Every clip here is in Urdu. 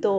2।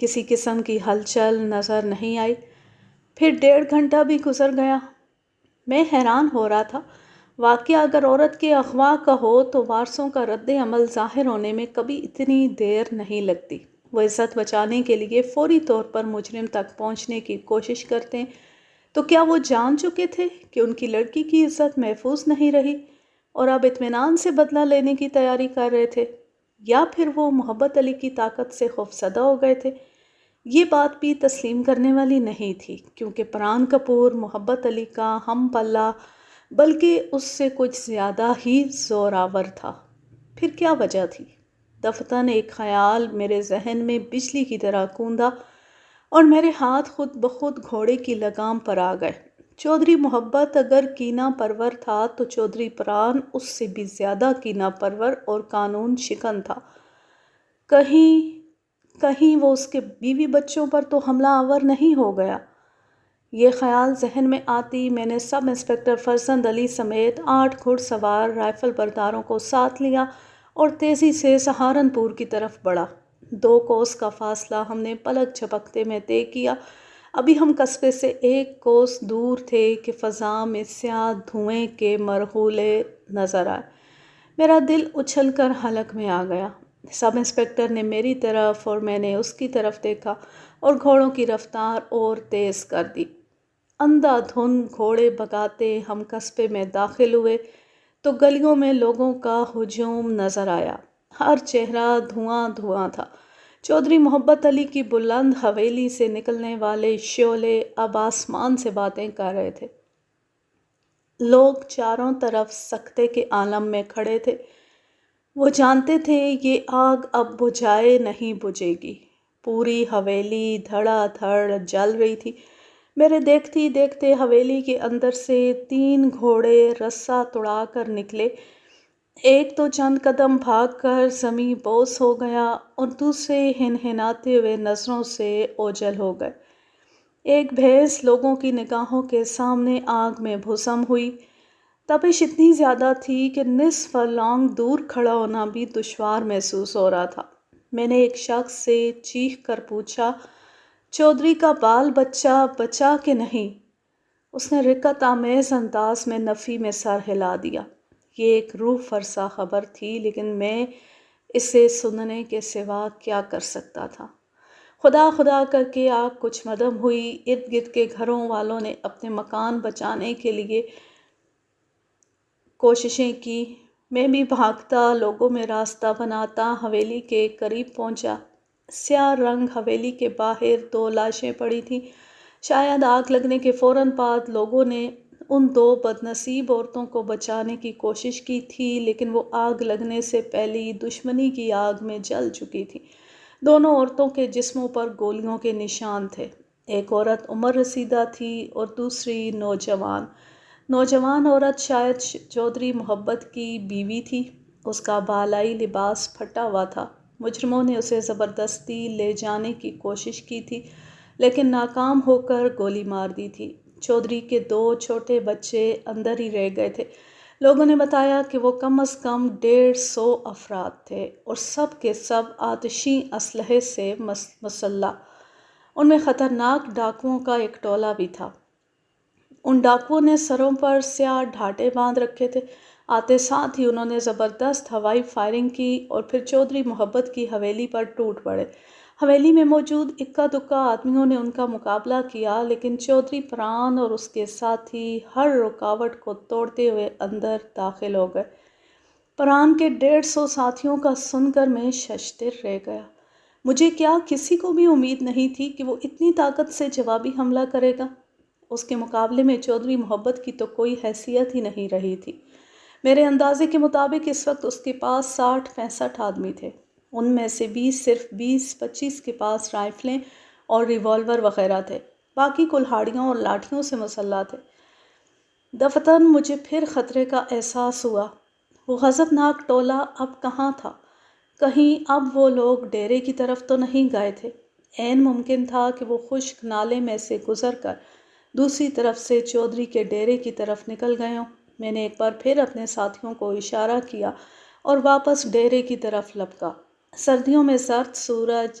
کسی قسم کی ہلچل نظر نہیں آئی۔ پھر 1.5 گھنٹہ بھی گزر گیا۔ میں حیران ہو رہا تھا، واقعہ اگر عورت کے اغوا کا ہو تو وارثوں کا رد عمل ظاہر ہونے میں کبھی اتنی دیر نہیں لگتی۔ وہ عزت بچانے کے لیے فوری طور پر مجرم تک پہنچنے کی کوشش کرتے ہیں، تو کیا وہ جان چکے تھے کہ ان کی لڑکی کی عزت محفوظ نہیں رہی اور اب اطمینان سے بدلہ لینے کی تیاری کر رہے تھے؟ یا پھر وہ محبت علی کی طاقت سے خوفزدہ ہو گئے تھے؟ یہ بات بھی تسلیم کرنے والی نہیں تھی، کیونکہ پران کپور محبت علی کا ہم پلہ بلکہ اس سے کچھ زیادہ ہی زوراور تھا۔ پھر کیا وجہ تھی؟ دفتن ایک خیال میرے ذہن میں بجلی کی طرح کوندا اور میرے ہاتھ خود بخود گھوڑے کی لگام پر آ گئے۔ چودھری محبت اگر کینہ پرور تھا تو چودھری پران اس سے بھی زیادہ کینہ پرور اور قانون شکن تھا۔ کہیں وہ اس کے بیوی بچوں پر تو حملہ آور نہیں ہو گیا؟ یہ خیال ذہن میں آتی میں نے سب انسپکٹر فرزند علی سمیت 8 گھڑ سوار رائفل برداروں کو ساتھ لیا اور تیزی سے سہارنپور کی طرف بڑھا۔ 2 کوس کا فاصلہ ہم نے پلک جھپکتے میں طے کیا۔ ابھی ہم قصبے سے 1 کوس دور تھے کہ فضا میں سیاہ دھوئیں کے مرحولے نظر آئے۔ میرا دل اچھل کر حلق میں آ گیا۔ سب انسپکٹر نے میری طرف اور میں نے اس کی طرف دیکھا اور گھوڑوں کی رفتار اور تیز کر دی۔ اندھا دھند گھوڑے بھگاتے ہم قصبے میں داخل ہوئے تو گلیوں میں لوگوں کا ہجوم نظر آیا۔ ہر چہرہ دھواں دھواں تھا۔ چودھری محبت علی کی بلند حویلی سے نکلنے والے شعلے اب آسمان سے باتیں کر رہے تھے۔ لوگ چاروں طرف سکتے کے عالم میں کھڑے تھے۔ وہ جانتے تھے یہ آگ اب بجھائے نہیں بجھے گی۔ پوری حویلی دھڑا دھڑ جل رہی تھی۔ میرے دیکھتے دیکھتے حویلی کے اندر سے 3 گھوڑے رسا توڑا کر نکلے۔ ایک تو چند قدم بھاگ کر زمیں بوس ہو گیا اور دوسرے ہنہناتے ہوئے نظروں سے اوجھل ہو گئے۔ ایک بھینس لوگوں کی نگاہوں کے سامنے آگ میں بھسم ہوئی۔ تپش اتنی زیادہ تھی کہ نصف فرلانگ دور کھڑا ہونا بھی دشوار محسوس ہو رہا تھا۔ میں نے ایک شخص سے چیخ کر پوچھا، چودھری کا بال بچہ بچا کہ نہیں؟ اس نے رقت آمیز انداز میں نفی میں سر ہلا دیا۔ یہ ایک روح فرسا خبر تھی، لیکن میں اسے سننے کے سوا کیا کر سکتا تھا؟ خدا خدا کر کے آگ کچھ مدھم ہوئی۔ ارد گرد کے گھروں والوں نے اپنے مکان بچانے کے لیے کوششیں کی۔ میں بھی بھاگتا لوگوں میں راستہ بناتا حویلی کے قریب پہنچا۔ سیاہ رنگ حویلی کے باہر 2 لاشیں پڑی تھیں۔ شاید آگ لگنے کے فوراً بعد لوگوں نے ان 2 بدنصیب عورتوں کو بچانے کی کوشش کی تھی، لیکن وہ آگ لگنے سے پہلے دشمنی کی آگ میں جل چکی تھی۔ دونوں عورتوں کے جسموں پر گولیوں کے نشان تھے۔ ایک عورت عمر رسیدہ تھی اور دوسری نوجوان۔ نوجوان عورت شاید چودھری محبت کی بیوی تھی۔ اس کا بالائی لباس پھٹا ہوا تھا۔ مجرموں نے اسے زبردستی لے جانے کی کوشش کی تھی، لیکن ناکام ہو کر گولی مار دی تھی۔ چودھری کے 2 چھوٹے بچے اندر ہی رہ گئے تھے۔ لوگوں نے بتایا کہ وہ کم از کم 150 افراد تھے اور سب کے سب آتشی اسلحے سے مسلح۔ ان میں خطرناک ڈاکوؤں کا ایک ٹولہ بھی تھا۔ ان ڈاکوؤں نے سروں پر سیاہ ڈھاٹے باندھ رکھے تھے۔ آتے ساتھ ہی انہوں نے زبردست ہوائی فائرنگ کی اور پھر چودھری محبت کی حویلی پر ٹوٹ پڑے۔ حویلی میں موجود اکا دکا آدمیوں نے ان کا مقابلہ کیا، لیکن چودھری پران اور اس کے ساتھی ہر رکاوٹ کو توڑتے ہوئے اندر داخل ہو گئے۔ پران کے 150 ساتھیوں کا سن کر میں ششدر رہ گیا۔ مجھے کیا کسی کو بھی امید نہیں تھی کہ وہ اتنی طاقت سے جوابی حملہ کرے گا۔ اس کے مقابلے میں چودھری محبت کی تو کوئی حیثیت ہی نہیں رہی تھی۔ میرے اندازے کے مطابق اس وقت اس کے پاس 60-65 آدمی تھے۔ ان میں سے بھی صرف 20-25 کے پاس رائفلیں اور ریوالور وغیرہ تھے، باقی کلہاڑیوں اور لاٹھیوں سے مسلح تھے۔ دفتن مجھے پھر خطرے کا احساس ہوا۔ وہ غضبناک ٹولہ اب کہاں تھا؟ کہیں اب وہ لوگ ڈیرے کی طرف تو نہیں گئے تھے؟ عین ممکن تھا کہ وہ خشک نالے میں سے گزر کر دوسری طرف سے چودھری کے ڈیرے کی طرف نکل گئے ہوں۔ میں نے ایک بار پھر اپنے ساتھیوں کو اشارہ کیا اور واپس ڈیرے کی طرف لپکا۔ سردیوں میں سرد سورج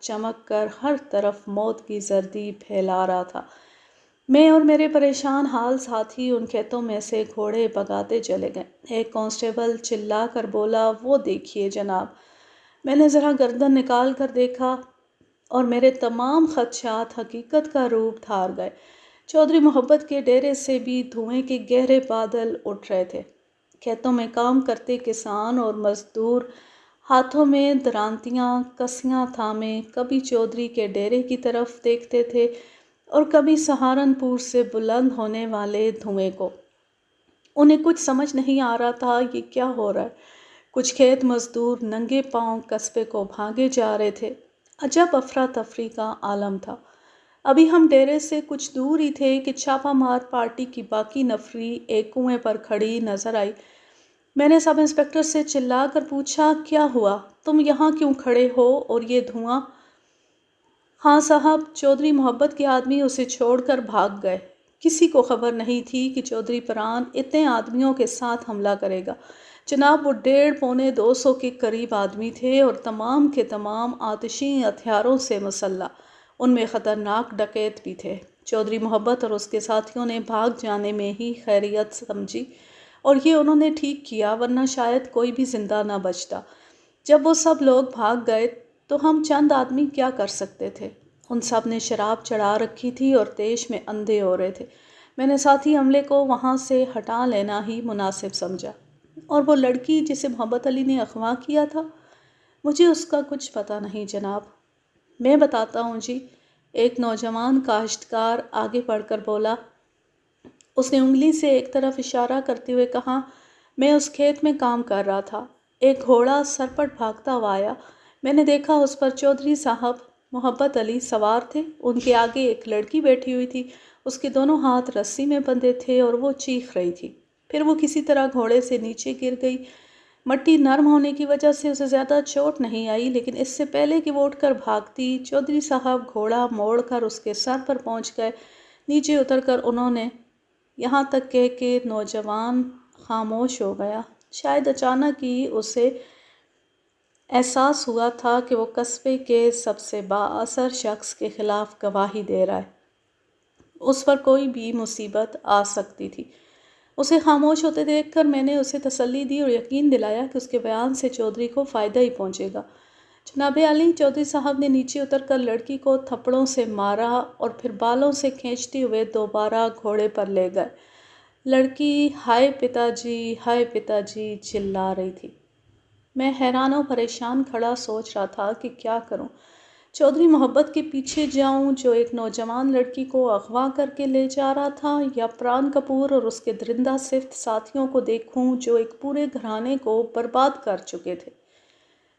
چمک کر ہر طرف موت کی زردی پھیلا رہا تھا۔ میں اور میرے پریشان حال ساتھی ان کھیتوں میں سے گھوڑے بگاتے چلے گئے۔ ایک کانسٹیبل چلا کر بولا، وہ دیکھیے جناب۔ میں نے ذرا گردن نکال کر دیکھا اور میرے تمام خدشات حقیقت کا روپ دھار گئے۔ چودھری محبت کے ڈیرے سے بھی دھوئیں کے گہرے بادل اٹھ رہے تھے۔ کھیتوں میں کام کرتے کسان اور مزدور ہاتھوں میں درانتیاں کسیاں تھامے کبھی چودھری کے ڈیرے کی طرف دیکھتے تھے اور کبھی سہارنپور سے بلند ہونے والے دھوئیں کو۔ انہیں کچھ سمجھ نہیں آ رہا تھا یہ کیا ہو رہا ہے۔ کچھ کھیت مزدور ننگے پاؤں قصبے کو بھاگے جا رہے تھے۔ عجب افراتفری کا عالم تھا۔ ابھی ہم ڈیرے سے کچھ دور ہی تھے کہ چھاپا مار پارٹی کی باقی نفری ایک کنویں پر کھڑی نظر آئی۔ میں نے سب انسپکٹر سے چلا کر پوچھا، کیا ہوا؟ تم یہاں کیوں کھڑے ہو اور یہ دھواں؟ ہاں صاحب، چودھری محبت کے آدمی اسے چھوڑ کر بھاگ گئے۔ کسی کو خبر نہیں تھی کہ چودھری پران اتنے آدمیوں کے ساتھ حملہ کرے گا۔ جناب وہ 150-200 کے قریب آدمی تھے اور تمام کے تمام آتشی ہتھیاروں سے مسلح۔ ان میں خطرناک ڈکیت بھی تھے۔ چودھری محبت اور اس کے ساتھیوں نے بھاگ جانے میں ہی خیریت سمجھی اور یہ انہوں نے ٹھیک کیا، ورنہ شاید کوئی بھی زندہ نہ بچتا۔ جب وہ سب لوگ بھاگ گئے تو ہم چند آدمی کیا کر سکتے تھے؟ ان سب نے شراب چڑھا رکھی تھی اور تیش میں اندھے ہو رہے تھے۔ میں نے ساتھی عملے کو وہاں سے ہٹا لینا ہی مناسب سمجھا۔ اور وہ لڑکی جسے محبت علی نے اغوا کیا تھا، مجھے اس کا کچھ پتہ نہیں جناب۔ میں بتاتا ہوں جی، ایک نوجوان کاشتکار آگے بڑھ کر بولا۔ اس نے انگلی سے ایک طرف اشارہ کرتے ہوئے کہا، میں اس کھیت میں کام کر رہا تھا۔ ایک گھوڑا سرپٹ بھاگتا ہوا آیا۔ میں نے دیکھا اس پر چودھری صاحب محبت علی سوار تھے۔ ان کے آگے ایک لڑکی بیٹھی ہوئی تھی۔ اس کے دونوں ہاتھ رسی میں بندھے تھے اور وہ چیخ رہی تھی۔ پھر وہ کسی طرح گھوڑے سے نیچے گر گئی۔ مٹی نرم ہونے کی وجہ سے اسے زیادہ چوٹ نہیں آئی، لیکن اس سے پہلے کہ وہ اٹھ کر بھاگتی، چودھری صاحب گھوڑا موڑ کر اس کے سر پر پہنچ گئے۔ نیچے اتر کر انہوں نے یہاں تک کہہ کہ نوجوان خاموش ہو گیا۔ شاید اچانک ہی اسے احساس ہوا تھا کہ وہ قصبے کے سب سے بااثر شخص کے خلاف گواہی دے رہا ہے۔ اس پر کوئی بھی مصیبت آ سکتی تھی۔ اسے خاموش ہوتے دیکھ کر میں نے اسے تسلی دی اور یقین دلایا کہ اس کے بیان سے چودھری کو فائدہ ہی پہنچے گا۔ جناب عالی، چودھری صاحب نے نیچے اتر کر لڑکی کو تھپڑوں سے مارا اور پھر بالوں سے کھینچتے ہوئے دوبارہ گھوڑے پر لے گئے۔ لڑکی ہائے پتا جی چلا رہی تھی۔ میں حیران و پریشان کھڑا سوچ رہا تھا کہ کیا کروں۔ چودھری محبت کے پیچھے جاؤں جو ایک نوجوان لڑکی کو اغوا کر کے لے جا رہا تھا، یا پران کپور اور اس کے درندہ صفت ساتھیوں کو دیکھوں جو ایک پورے گھرانے کو برباد کر چکے تھے؟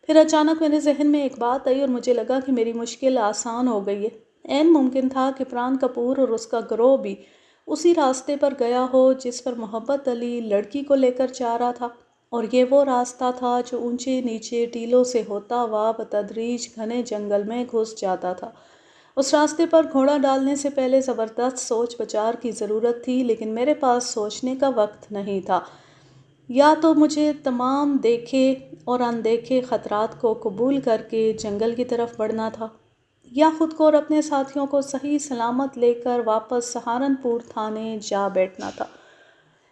پھر اچانک میرے ذہن میں ایک بات آئی اور مجھے لگا کہ میری مشکل آسان ہو گئی ہے۔ عین ممکن تھا کہ پران کپور اور اس کا گروہ بھی اسی راستے پر گیا ہو جس پر محبت علی لڑکی کو لے کر جا رہا تھا، اور یہ وہ راستہ تھا جو اونچے نیچے ٹیلوں سے ہوتا ہوا بتدریج گھنے جنگل میں گھس جاتا تھا۔ اس راستے پر گھوڑا ڈالنے سے پہلے زبردست سوچ بچار کی ضرورت تھی، لیکن میرے پاس سوچنے کا وقت نہیں تھا۔ یا تو مجھے تمام دیکھے اور اندیکھے خطرات کو قبول کر کے جنگل کی طرف بڑھنا تھا، یا خود کو اور اپنے ساتھیوں کو صحیح سلامت لے کر واپس سہارنپور تھانے جا بیٹھنا تھا۔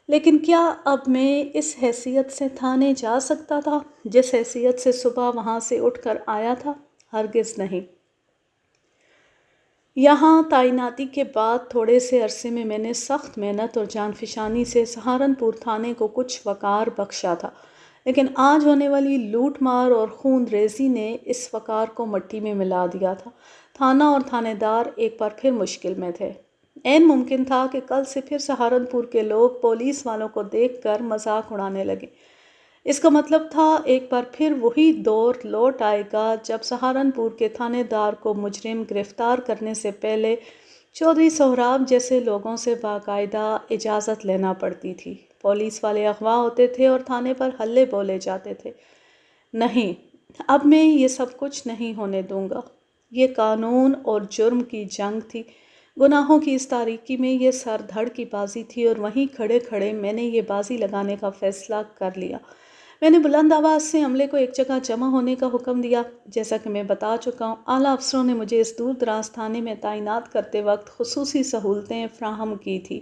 لیکن کیا اب میں اس حیثیت سے تھانے جا سکتا تھا جس حیثیت سے صبح وہاں سے اٹھ کر آیا تھا؟ ہرگز نہیں۔ یہاں تعیناتی کے بعد تھوڑے سے عرصے میں میں نے سخت محنت اور جان فشانی سے سہارنپور تھانے کو کچھ وقار بخشا تھا، لیکن آج ہونے والی لوٹ مار اور خون ریزی نے اس وقار کو مٹی میں ملا دیا تھا۔ تھانہ اور تھانے دار ایک بار پھر مشکل میں تھے۔ عین ممکن تھا کہ کل سے پھر سہارنپور کے لوگ پولیس والوں کو دیکھ کر مذاق اڑانے لگے۔ اس کا مطلب تھا ایک بار پھر وہی دور لوٹ آئے گا جب سہارنپور کے تھانے دار کو مجرم گرفتار کرنے سے پہلے چودھری سہراب جیسے لوگوں سے باقاعدہ اجازت لینا پڑتی تھی۔ پولیس والے اغوا ہوتے تھے اور تھانے پر ہلے بولے جاتے تھے۔ نہیں، اب میں یہ سب کچھ نہیں ہونے دوں گا۔ یہ قانون اور جرم کی جنگ تھی۔ گناہوں کی اس تاریکی میں یہ سر دھڑ کی بازی تھی، اور وہیں کھڑے کھڑے میں نے یہ بازی لگانے کا فیصلہ کر لیا۔ میں نے بلند آواز سے عملے کو ایک جگہ جمع ہونے کا حکم دیا۔ جیسا کہ میں بتا چکا ہوں، اعلیٰ افسروں نے مجھے اس دور دراز تھانے میں تعینات کرتے وقت خصوصی سہولتیں فراہم کی تھی۔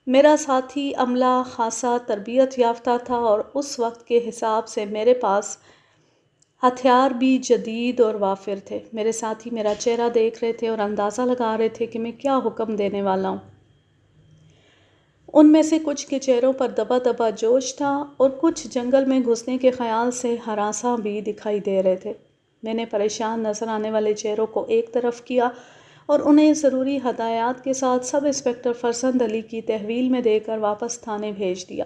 میرا ساتھی عملہ خاصا تربیت یافتہ تھا اور اس وقت کے حساب سے میرے پاس ہتھیار بھی جدید اور وافر تھے۔ میرے ساتھی میرا چہرہ دیکھ رہے تھے اور اندازہ لگا رہے تھے کہ میں کیا حکم دینے والا ہوں۔ ان میں سے کچھ کے چہروں پر دبا دبا جوش تھا اور کچھ جنگل میں گھسنے کے خیال سے ہراساں بھی دکھائی دے رہے تھے۔ میں نے پریشان نظر آنے والے چہروں کو ایک طرف کیا اور انہیں ضروری ہدایات کے ساتھ سب انسپکٹر فرزند علی کی تحویل میں دے کر واپس تھانے بھیج دیا۔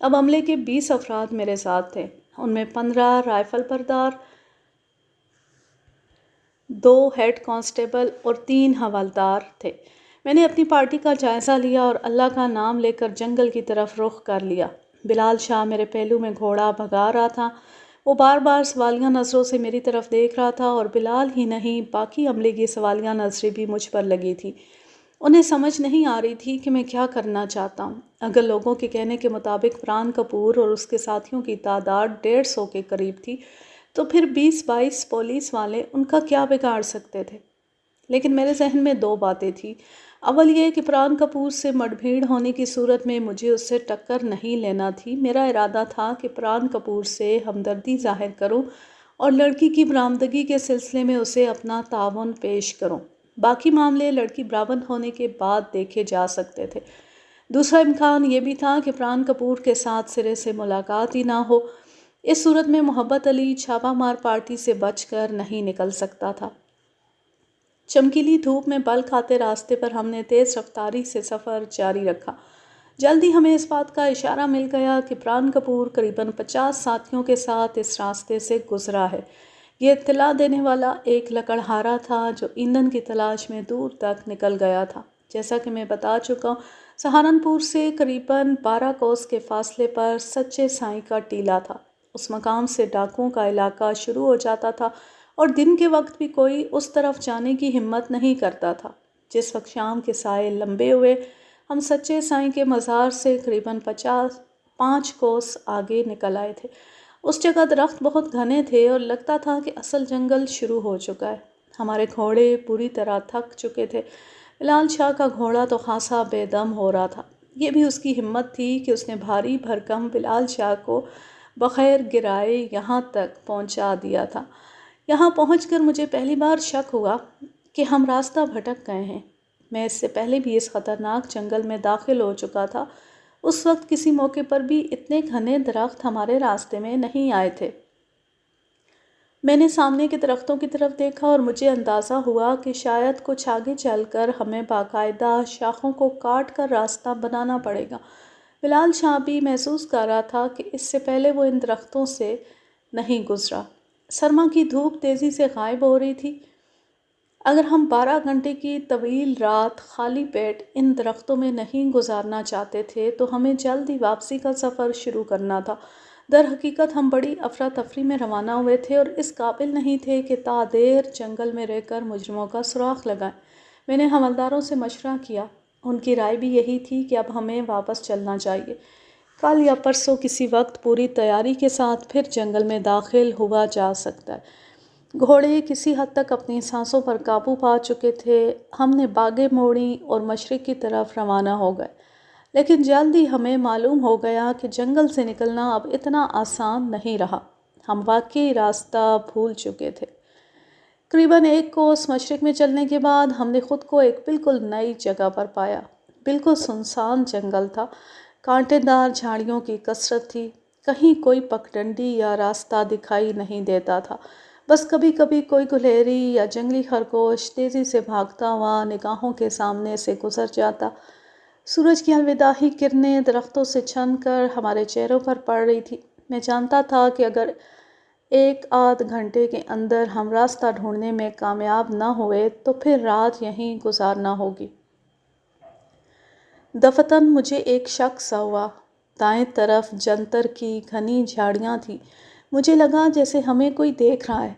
اب عملے کے 20 افراد میرے ساتھ تھے۔ ان میں 15 رائفل بردار، 2 ہیڈ کانسٹیبل اور 3 حوالدار تھے۔ میں نے اپنی پارٹی کا جائزہ لیا اور اللہ کا نام لے کر جنگل کی طرف رخ کر لیا۔ بلال شاہ میرے پہلو میں گھوڑا بھگا رہا تھا۔ وہ بار بار سوالیہ نظروں سے میری طرف دیکھ رہا تھا اور بلال ہی نہیں، باقی عملے کی سوالیہ نظریں بھی مجھ پر لگی تھی۔ انہیں سمجھ نہیں آ رہی تھی کہ میں کیا کرنا چاہتا ہوں۔ اگر لوگوں کے کہنے کے مطابق پران کپور اور اس کے ساتھیوں کی تعداد 150 کے قریب تھی، تو پھر 20-22 پولیس والے ان کا کیا بگاڑ سکتے تھے؟ لیکن میرے ذہن میں 2 باتیں تھیں۔ اول یہ کہ پران کپور سے مڈ بھیڑ ہونے کی صورت میں مجھے اس سے ٹکر نہیں لینا تھی۔ میرا ارادہ تھا کہ پران کپور سے ہمدردی ظاہر کروں اور لڑکی کی برآمدگی کے سلسلے میں اسے اپنا تعاون پیش کروں۔ باقی معاملے لڑکی برآمد ہونے کے بعد دیکھے جا سکتے تھے۔ دوسرا امکان یہ بھی تھا کہ پران کپور کے ساتھ سرے سے ملاقات ہی نہ ہو۔ اس صورت میں محبت علی چھاپا مار پارٹی سے بچ کر نہیں نکل سکتا تھا۔ چمکیلی دھوپ میں بل کھاتے راستے پر ہم نے تیز رفتاری سے سفر جاری رکھا۔ جلدی ہمیں اس بات کا اشارہ مل گیا کہ پران کپور قریباً 50 ساتھیوں کے ساتھ اس راستے سے گزرا ہے۔ یہ اطلاع دینے والا ایک لکڑہارا تھا جو ایندھن کی تلاش میں دور تک نکل گیا تھا۔ جیسا کہ میں بتا چکا ہوں، سہارنپور سے قریباً 12 کوس کے فاصلے پر سچے سائیں کا ٹیلہ تھا۔ اس مقام سے ڈاکوؤں کا علاقہ شروع ہو جاتا تھا اور دن کے وقت بھی کوئی اس طرف جانے کی ہمت نہیں کرتا تھا۔ جس وقت شام کے سائے لمبے ہوئے، ہم سچے سائیں کے مزار سے قریباً 5 کوس آگے نکل آئے تھے۔ اس جگہ درخت بہت گھنے تھے اور لگتا تھا کہ اصل جنگل شروع ہو چکا ہے۔ ہمارے گھوڑے پوری طرح تھک چکے تھے۔ بلال شاہ کا گھوڑا تو خاصا بے دم ہو رہا تھا۔ یہ بھی اس کی ہمت تھی کہ اس نے بھاری بھرکم بلال شاہ کو بغیر گرائے یہاں تک پہنچا دیا تھا۔ یہاں پہنچ کر مجھے پہلی بار شک ہوا کہ ہم راستہ بھٹک گئے ہیں۔ میں اس سے پہلے بھی اس خطرناک جنگل میں داخل ہو چکا تھا۔ اس وقت کسی موقع پر بھی اتنے گھنے درخت ہمارے راستے میں نہیں آئے تھے۔ میں نے سامنے کے درختوں کی طرف دیکھا اور مجھے اندازہ ہوا کہ شاید کچھ آگے چل کر ہمیں باقاعدہ شاخوں کو کاٹ کر راستہ بنانا پڑے گا۔ بلال شاہ بھی محسوس کر رہا تھا کہ اس سے پہلے وہ ان درختوں سے نہیں گزرا۔ سرما کی دھوپ تیزی سے غائب ہو رہی تھی۔ اگر ہم 12 گھنٹے کی طویل رات خالی پیٹ ان درختوں میں نہیں گزارنا چاہتے تھے تو ہمیں جلد ہی واپسی کا سفر شروع کرنا تھا۔ در حقیقت ہم بڑی افراتفری میں روانہ ہوئے تھے اور اس قابل نہیں تھے کہ تا دیر جنگل میں رہ کر مجرموں کا سراغ لگائیں۔ میں نے حوالداروں سے مشورہ کیا۔ ان کی رائے بھی یہی تھی کہ اب ہمیں واپس چلنا چاہیے۔ کل یا پرسوں کسی وقت پوری تیاری کے ساتھ پھر جنگل میں داخل ہوا جا سکتا ہے۔ گھوڑے کسی حد تک اپنی سانسوں پر قابو پا چکے تھے۔ ہم نے باگیں موڑیں اور مشرق کی طرف روانہ ہو گئے۔ لیکن جلد ہی ہمیں معلوم ہو گیا کہ جنگل سے نکلنا اب اتنا آسان نہیں رہا۔ ہم واقعی راستہ بھول چکے تھے۔ قریباً 1 کوس مشرق میں چلنے کے بعد ہم نے خود کو ایک بالکل نئی جگہ پر پایا۔ بالکل سنسان جنگل تھا۔ کانٹے دار جھاڑیوں کی کثرت تھی۔ کہیں کوئی پگڈنڈی یا راستہ دکھائی نہیں دیتا تھا۔ بس کبھی کبھی کوئی گلہری یا جنگلی خرگوش تیزی سے بھاگتا ہوا نگاہوں کے سامنے سے گزر جاتا۔ سورج کی الوداعی کرنیں درختوں سے چھن کر ہمارے چہروں پر پڑ رہی تھی۔ میں جانتا تھا کہ اگر 1 گھنٹے کے اندر ہم راستہ ڈھونڈنے میں کامیاب نہ ہوئے تو پھر رات یہیں گزارنا ہوگی۔ دفتن مجھے ایک شک سا ہوا۔ دائیں طرف جنتر کی گھنی جھاڑیاں تھیں۔ مجھے لگا جیسے ہمیں کوئی دیکھ رہا ہے۔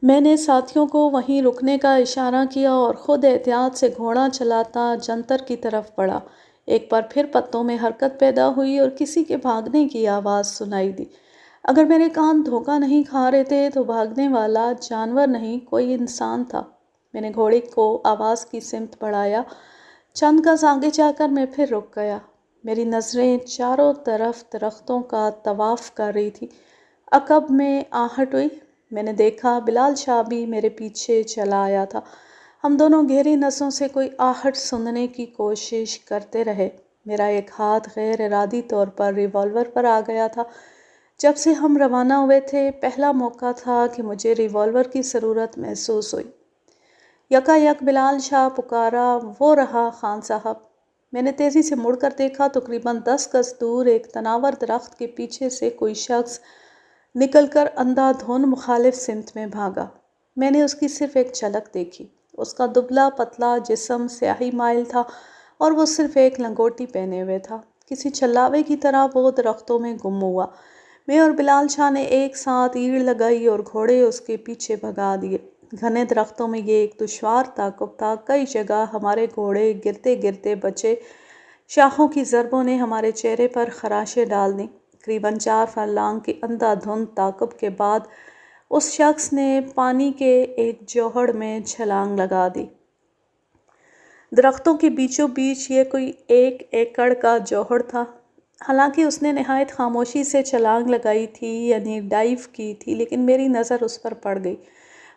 میں نے ساتھیوں کو وہیں رکنے کا اشارہ کیا اور خود احتیاط سے گھوڑا چلاتا جنتر کی طرف بڑھا۔ ایک بار پھر پتوں میں حرکت پیدا ہوئی اور کسی کے بھاگنے کی آواز سنائی دی۔ اگر میرے کان دھوکہ نہیں کھا رہے تھے تو بھاگنے والا جانور نہیں، کوئی انسان تھا۔ میں نے گھوڑے کو آواز کی سمت بڑھایا۔ چند گز آگے جا کر میں پھر رک گیا۔ میری نظریں چاروں طرف درختوں کا طواف کر رہی تھی۔ عقب میں آہٹ ہوئی۔ میں نے دیکھا بلال شاہ بھی میرے پیچھے چلا آیا تھا۔ ہم دونوں گہری نسوں سے کوئی آہٹ سننے کی کوشش کرتے رہے۔ میرا ایک ہاتھ غیر ارادی طور پر ریوالور پر آ گیا تھا۔ جب سے ہم روانہ ہوئے تھے پہلا موقع تھا کہ مجھے ریوالور کی ضرورت محسوس ہوئی۔ یکا یک بلال شاہ پکارا، وہ رہا خان صاحب۔ میں نے تیزی سے مڑ کر دیکھا، تقریباً 10 گز دور ایک تناور درخت کے پیچھے سے کوئی شخص نکل کر اندھا دھند مخالف سمت میں بھاگا۔ میں نے اس کی صرف ایک جھلک دیکھی۔ اس کا دبلا پتلا جسم سیاہی مائل تھا اور وہ صرف ایک لنگوٹی پہنے ہوئے تھا۔ کسی چھلاوے کی طرح وہ درختوں میں گم ہوا۔ میں اور بلال شاہ نے ایک ساتھ ایڑ لگائی اور گھوڑے اس کے پیچھے بھگا دیے۔ گھنے درختوں میں یہ ایک دشوار تعاقب تھا۔ کئی جگہ ہمارے گھوڑے گرتے گرتے بچے۔ شاخوں کی ضربوں نے ہمارے چہرے پر خراشیں ڈال دیں۔ تقریباً 4 فرلانگ کی اندھا دھند تعاقب کے بعد اس شخص نے پانی کے ایک جوہڑ میں چھلانگ لگا دی۔ درختوں کے بیچوں بیچ یہ کوئی 1 ایکڑ کا جوہڑ تھا۔ حالانکہ اس نے نہایت خاموشی سے چھلانگ لگائی تھی، یعنی ڈائیو کی تھی، لیکن میری نظر اس پر پڑ گئی۔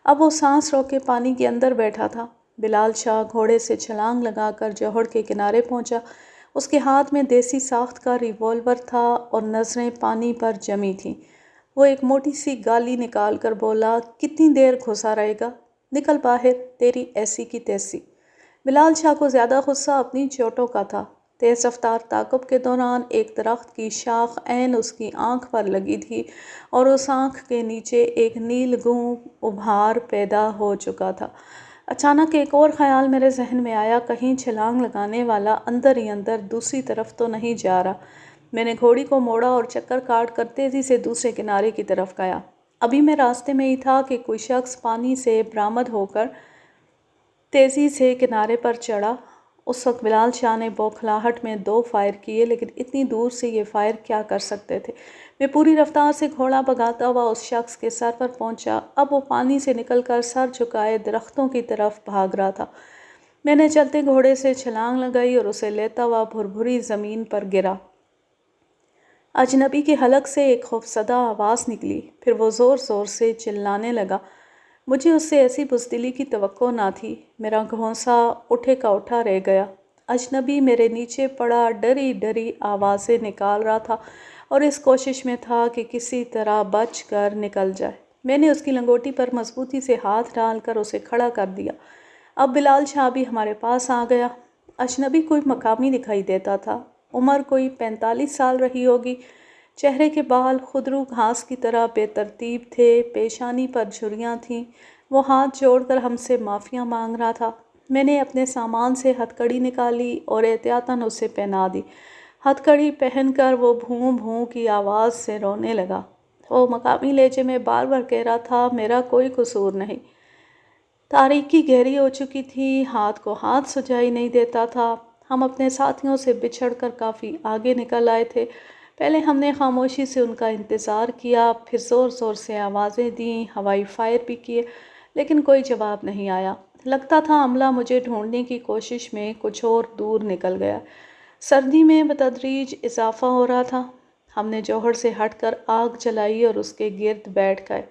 اب وہ سانس روکے پانی کے اندر بیٹھا تھا۔ بلال شاہ گھوڑے سے چھلانگ لگا کر جوہڑ کے کنارے پہنچا۔ اس کے ہاتھ میں دیسی ساخت کا ریوالور تھا اور نظریں پانی پر جمی تھیں۔ وہ ایک موٹی سی گالی نکال کر بولا، کتنی دیر گھسا رہے گا؟ نکل باہر، تیری ایسی کی تیسی۔ بلال شاہ کو زیادہ غصہ اپنی چوٹوں کا تھا۔ تیز رفتار تعاقب کے دوران ایک درخت کی شاخ عین اس کی آنکھ پر لگی تھی اور اس آنکھ کے نیچے ایک نیل گوں ابھار پیدا ہو چکا تھا۔ اچانک ایک اور خیال میرے ذہن میں آیا، کہیں چھلانگ لگانے والا اندر ہی اندر دوسری طرف تو نہیں جا رہا۔ میں نے گھوڑی کو موڑا اور چکر کاٹ کر تیزی سے دوسرے کنارے کی طرف گیا۔ ابھی میں راستے میں ہی تھا کہ کوئی شخص پانی سے برآمد ہو کر تیزی سے کنارے پر چڑھا۔ اس وقت بلال شاہ نے بوکھلاہٹ میں 2 فائر کیے، لیکن اتنی دور سے یہ فائر کیا کر سکتے تھے؟ میں پوری رفتار سے گھوڑا بھگاتا ہوا اس شخص کے سر پر پہنچا۔ اب وہ پانی سے نکل کر سر جھکائے درختوں کی طرف بھاگ رہا تھا۔ میں نے چلتے گھوڑے سے چھلانگ لگائی اور اسے لیتا ہوا بھربھری زمین پر گرا۔ اجنبی کے حلق سے ایک خوفزدہ آواز نکلی، پھر وہ زور زور سے چلانے لگا۔ مجھے اس سے ایسی بزدلی کی توقع نہ تھی۔ میرا گھونسا اٹھے کا اٹھا رہ گیا۔ اجنبی میرے نیچے پڑا ڈری ڈری آوازیں نکال رہا تھا اور اس کوشش میں تھا کہ کسی طرح بچ کر نکل جائے۔ میں نے اس کی لنگوٹی پر مضبوطی سے ہاتھ ڈال کر اسے کھڑا کر دیا۔ اب بلال شاہ بھی ہمارے پاس آ گیا۔ اجنبی کوئی مقامی دکھائی دیتا تھا۔ عمر کوئی 45 سال رہی ہوگی۔ چہرے کے بال خودرو گھاس کی طرح بے ترتیب تھے، پیشانی پر جھریاں تھیں۔ وہ ہاتھ جوڑ کر ہم سے معافیاں مانگ رہا تھا۔ میں نے اپنے سامان سے ہتھ کڑی نکالی اور احتیاطاً اسے پہنا دی۔ ہتھ کڑی پہن کر وہ بھوں بھوں کی آواز سے رونے لگا۔ وہ مقامی لہجے میں بار بار کہہ رہا تھا، میرا کوئی قصور نہیں۔ تاریکی گہری ہو چکی تھی، ہاتھ کو ہاتھ سجائی نہیں دیتا تھا۔ ہم اپنے ساتھیوں سے بچھڑ کر کافی آگے نکل آئے تھے۔ پہلے ہم نے خاموشی سے ان کا انتظار کیا، پھر زور زور سے آوازیں دیں، ہوائی فائر بھی کیے، لیکن کوئی جواب نہیں آیا۔ لگتا تھا عملہ مجھے ڈھونڈنے کی کوشش میں کچھ اور دور نکل گیا۔ سردی میں بتدریج اضافہ ہو رہا تھا۔ ہم نے جوہر سے ہٹ کر آگ جلائی اور اس کے گرد بیٹھ گئے۔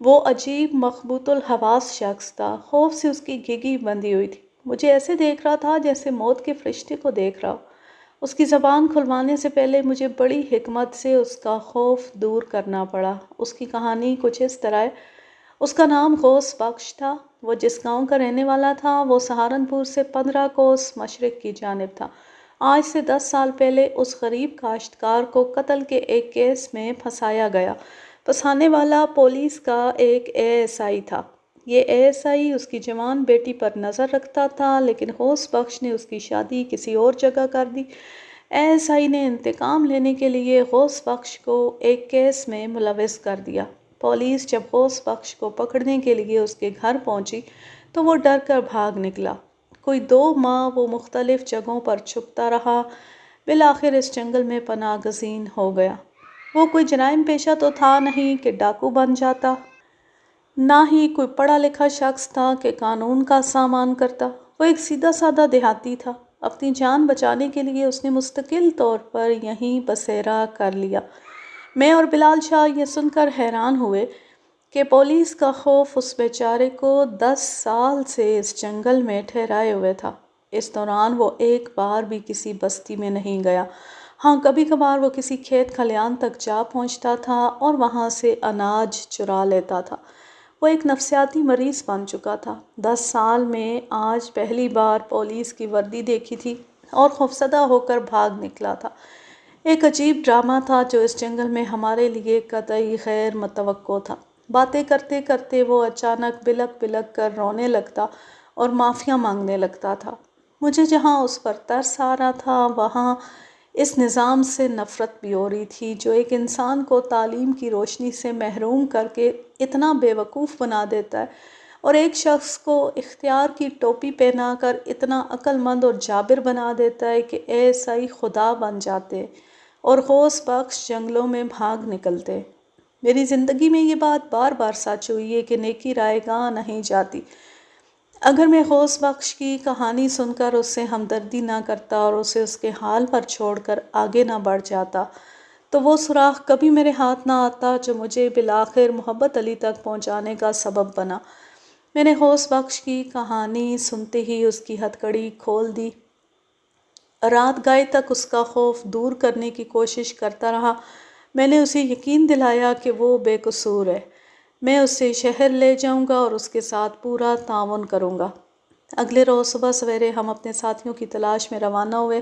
وہ عجیب مخبوط الحواس شخص تھا۔ خوف سے اس کی گھگی بندھی ہوئی تھی۔ مجھے ایسے دیکھ رہا تھا جیسے موت کے فرشتے کو دیکھ رہا ہو۔ اس کی زبان کھلوانے سے پہلے مجھے بڑی حکمت سے اس کا خوف دور کرنا پڑا۔ اس کی کہانی کچھ اس طرح ہے۔ اس کا نام غوث بخش تھا۔ وہ جس گاؤں کا رہنے والا تھا وہ سہارنپور سے 15 کوس مشرق کی جانب تھا۔ آج سے 10 سال پہلے اس غریب کاشتکار کو قتل کے ایک کیس میں پھنسایا گیا۔ پھنسانے والا پولیس کا ایک ASI تھا۔ یہ ASI اس کی جوان بیٹی پر نظر رکھتا تھا، لیکن غوث بخش نے اس کی شادی کسی اور جگہ کر دی۔ ASI نے انتقام لینے کے لیے غوث بخش کو ایک کیس میں ملوث کر دیا۔ پولیس جب غوث بخش کو پکڑنے کے لیے اس کے گھر پہنچی تو وہ ڈر کر بھاگ نکلا۔ کوئی 2 ماہ وہ مختلف جگہوں پر چھپتا رہا، بالآخر اس جنگل میں پناہ گزین ہو گیا۔ وہ کوئی جرائم پیشہ تو تھا نہیں کہ ڈاکو بن جاتا، نہ ہی کوئی پڑھا لکھا شخص تھا کہ قانون کا سامان کرتا۔ وہ ایک سیدھا سادہ دیہاتی تھا۔ اپنی جان بچانے کے لیے اس نے مستقل طور پر یہیں بسیرا کر لیا۔ میں اور بلال شاہ یہ سن کر حیران ہوئے کہ پولیس کا خوف اس بیچارے کو 10 سال سے اس جنگل میں ٹھہرائے ہوئے تھا۔ اس دوران وہ ایک بار بھی کسی بستی میں نہیں گیا۔ ہاں، کبھی کبھار وہ کسی کھیت کھلیان تک جا پہنچتا تھا اور وہاں سے اناج چرا لیتا تھا۔ وہ ایک نفسیاتی مریض بن چکا تھا۔ 10 سال میں آج پہلی بار پولیس کی وردی دیکھی تھی اور خوفزدہ ہو کر بھاگ نکلا تھا۔ ایک عجیب ڈرامہ تھا جو اس جنگل میں ہمارے لیے قطعی غیر متوقع تھا۔ باتیں کرتے کرتے وہ اچانک بلک بلک کر رونے لگتا اور معافیاں مانگنے لگتا تھا۔ مجھے جہاں اس پر ترس آ رہا تھا، وہاں اس نظام سے نفرت بھی ہو رہی تھی جو ایک انسان کو تعلیم کی روشنی سے محروم کر کے اتنا بے وقوف بنا دیتا ہے، اور ایک شخص کو اختیار کی ٹوپی پہنا کر اتنا عقل مند اور جابر بنا دیتا ہے کہ ایسا ہی خدا بن جاتے اور غوث بخش جنگلوں میں بھاگ نکلتے۔ میری زندگی میں یہ بات بار بار سچ ہوئی ہے کہ نیکی رائے گاں نہیں جاتی۔ اگر میں غوث بخش کی کہانی سن کر اس سے ہمدردی نہ کرتا اور اسے اس کے حال پر چھوڑ کر آگے نہ بڑھ جاتا، تو وہ سراغ کبھی میرے ہاتھ نہ آتا جو مجھے بالآخر محبت علی تک پہنچانے کا سبب بنا۔ میں نے غوث بخش کی کہانی سنتے ہی اس کی ہتھکڑی کھول دی۔ رات گئے تک اس کا خوف دور کرنے کی کوشش کرتا رہا۔ میں نے اسے یقین دلایا کہ وہ بے قصور ہے۔ میں اسے شہر لے جاؤں گا اور اس کے ساتھ پورا تعاون کروں گا۔ اگلے روز صبح سویرے ہم اپنے ساتھیوں کی تلاش میں روانہ ہوئے۔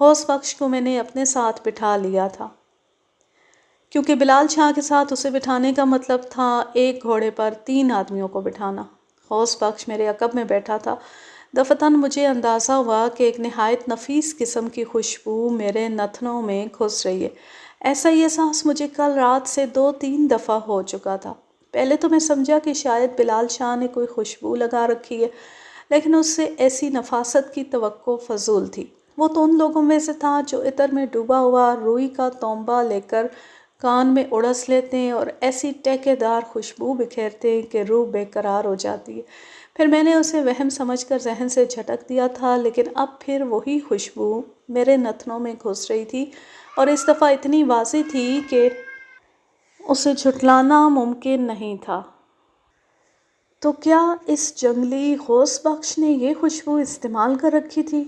غوث بخش کو میں نے اپنے ساتھ بٹھا لیا تھا، کیونکہ بلال شاہ کے ساتھ اسے بٹھانے کا مطلب تھا ایک گھوڑے پر 3 آدمیوں کو بٹھانا۔ غوث بخش میرے عقب میں بیٹھا تھا۔ دفتن مجھے اندازہ ہوا کہ ایک نہایت نفیس قسم کی خوشبو میرے نتنوں میں گھس رہی ہے۔ ایسا ہی احساس مجھے کل رات سے 2-3 دفعہ ہو چکا تھا۔ پہلے تو میں سمجھا کہ شاید بلال شاہ نے کوئی خوشبو لگا رکھی ہے، لیکن اس سے ایسی نفاست کی توقع فضول تھی۔ وہ تو ان لوگوں میں سے تھا جو عطر میں ڈوبا ہوا روئی کا تونبا لے کر کان میں اڑس لیتے ہیں اور ایسی ٹیکے دار خوشبو بکھیرتے ہیں کہ روح بے قرار ہو جاتی ہے۔ پھر میں نے اسے وہم سمجھ کر ذہن سے جھٹک دیا تھا، لیکن اب پھر وہی خوشبو میرے نتنوں میں گھس رہی تھی، اور اس دفعہ اتنی واضح تھی کہ اسے جھٹلانا ممکن نہیں تھا۔ تو کیا اس جنگلی غوث بخش نے یہ خوشبو استعمال کر رکھی تھی؟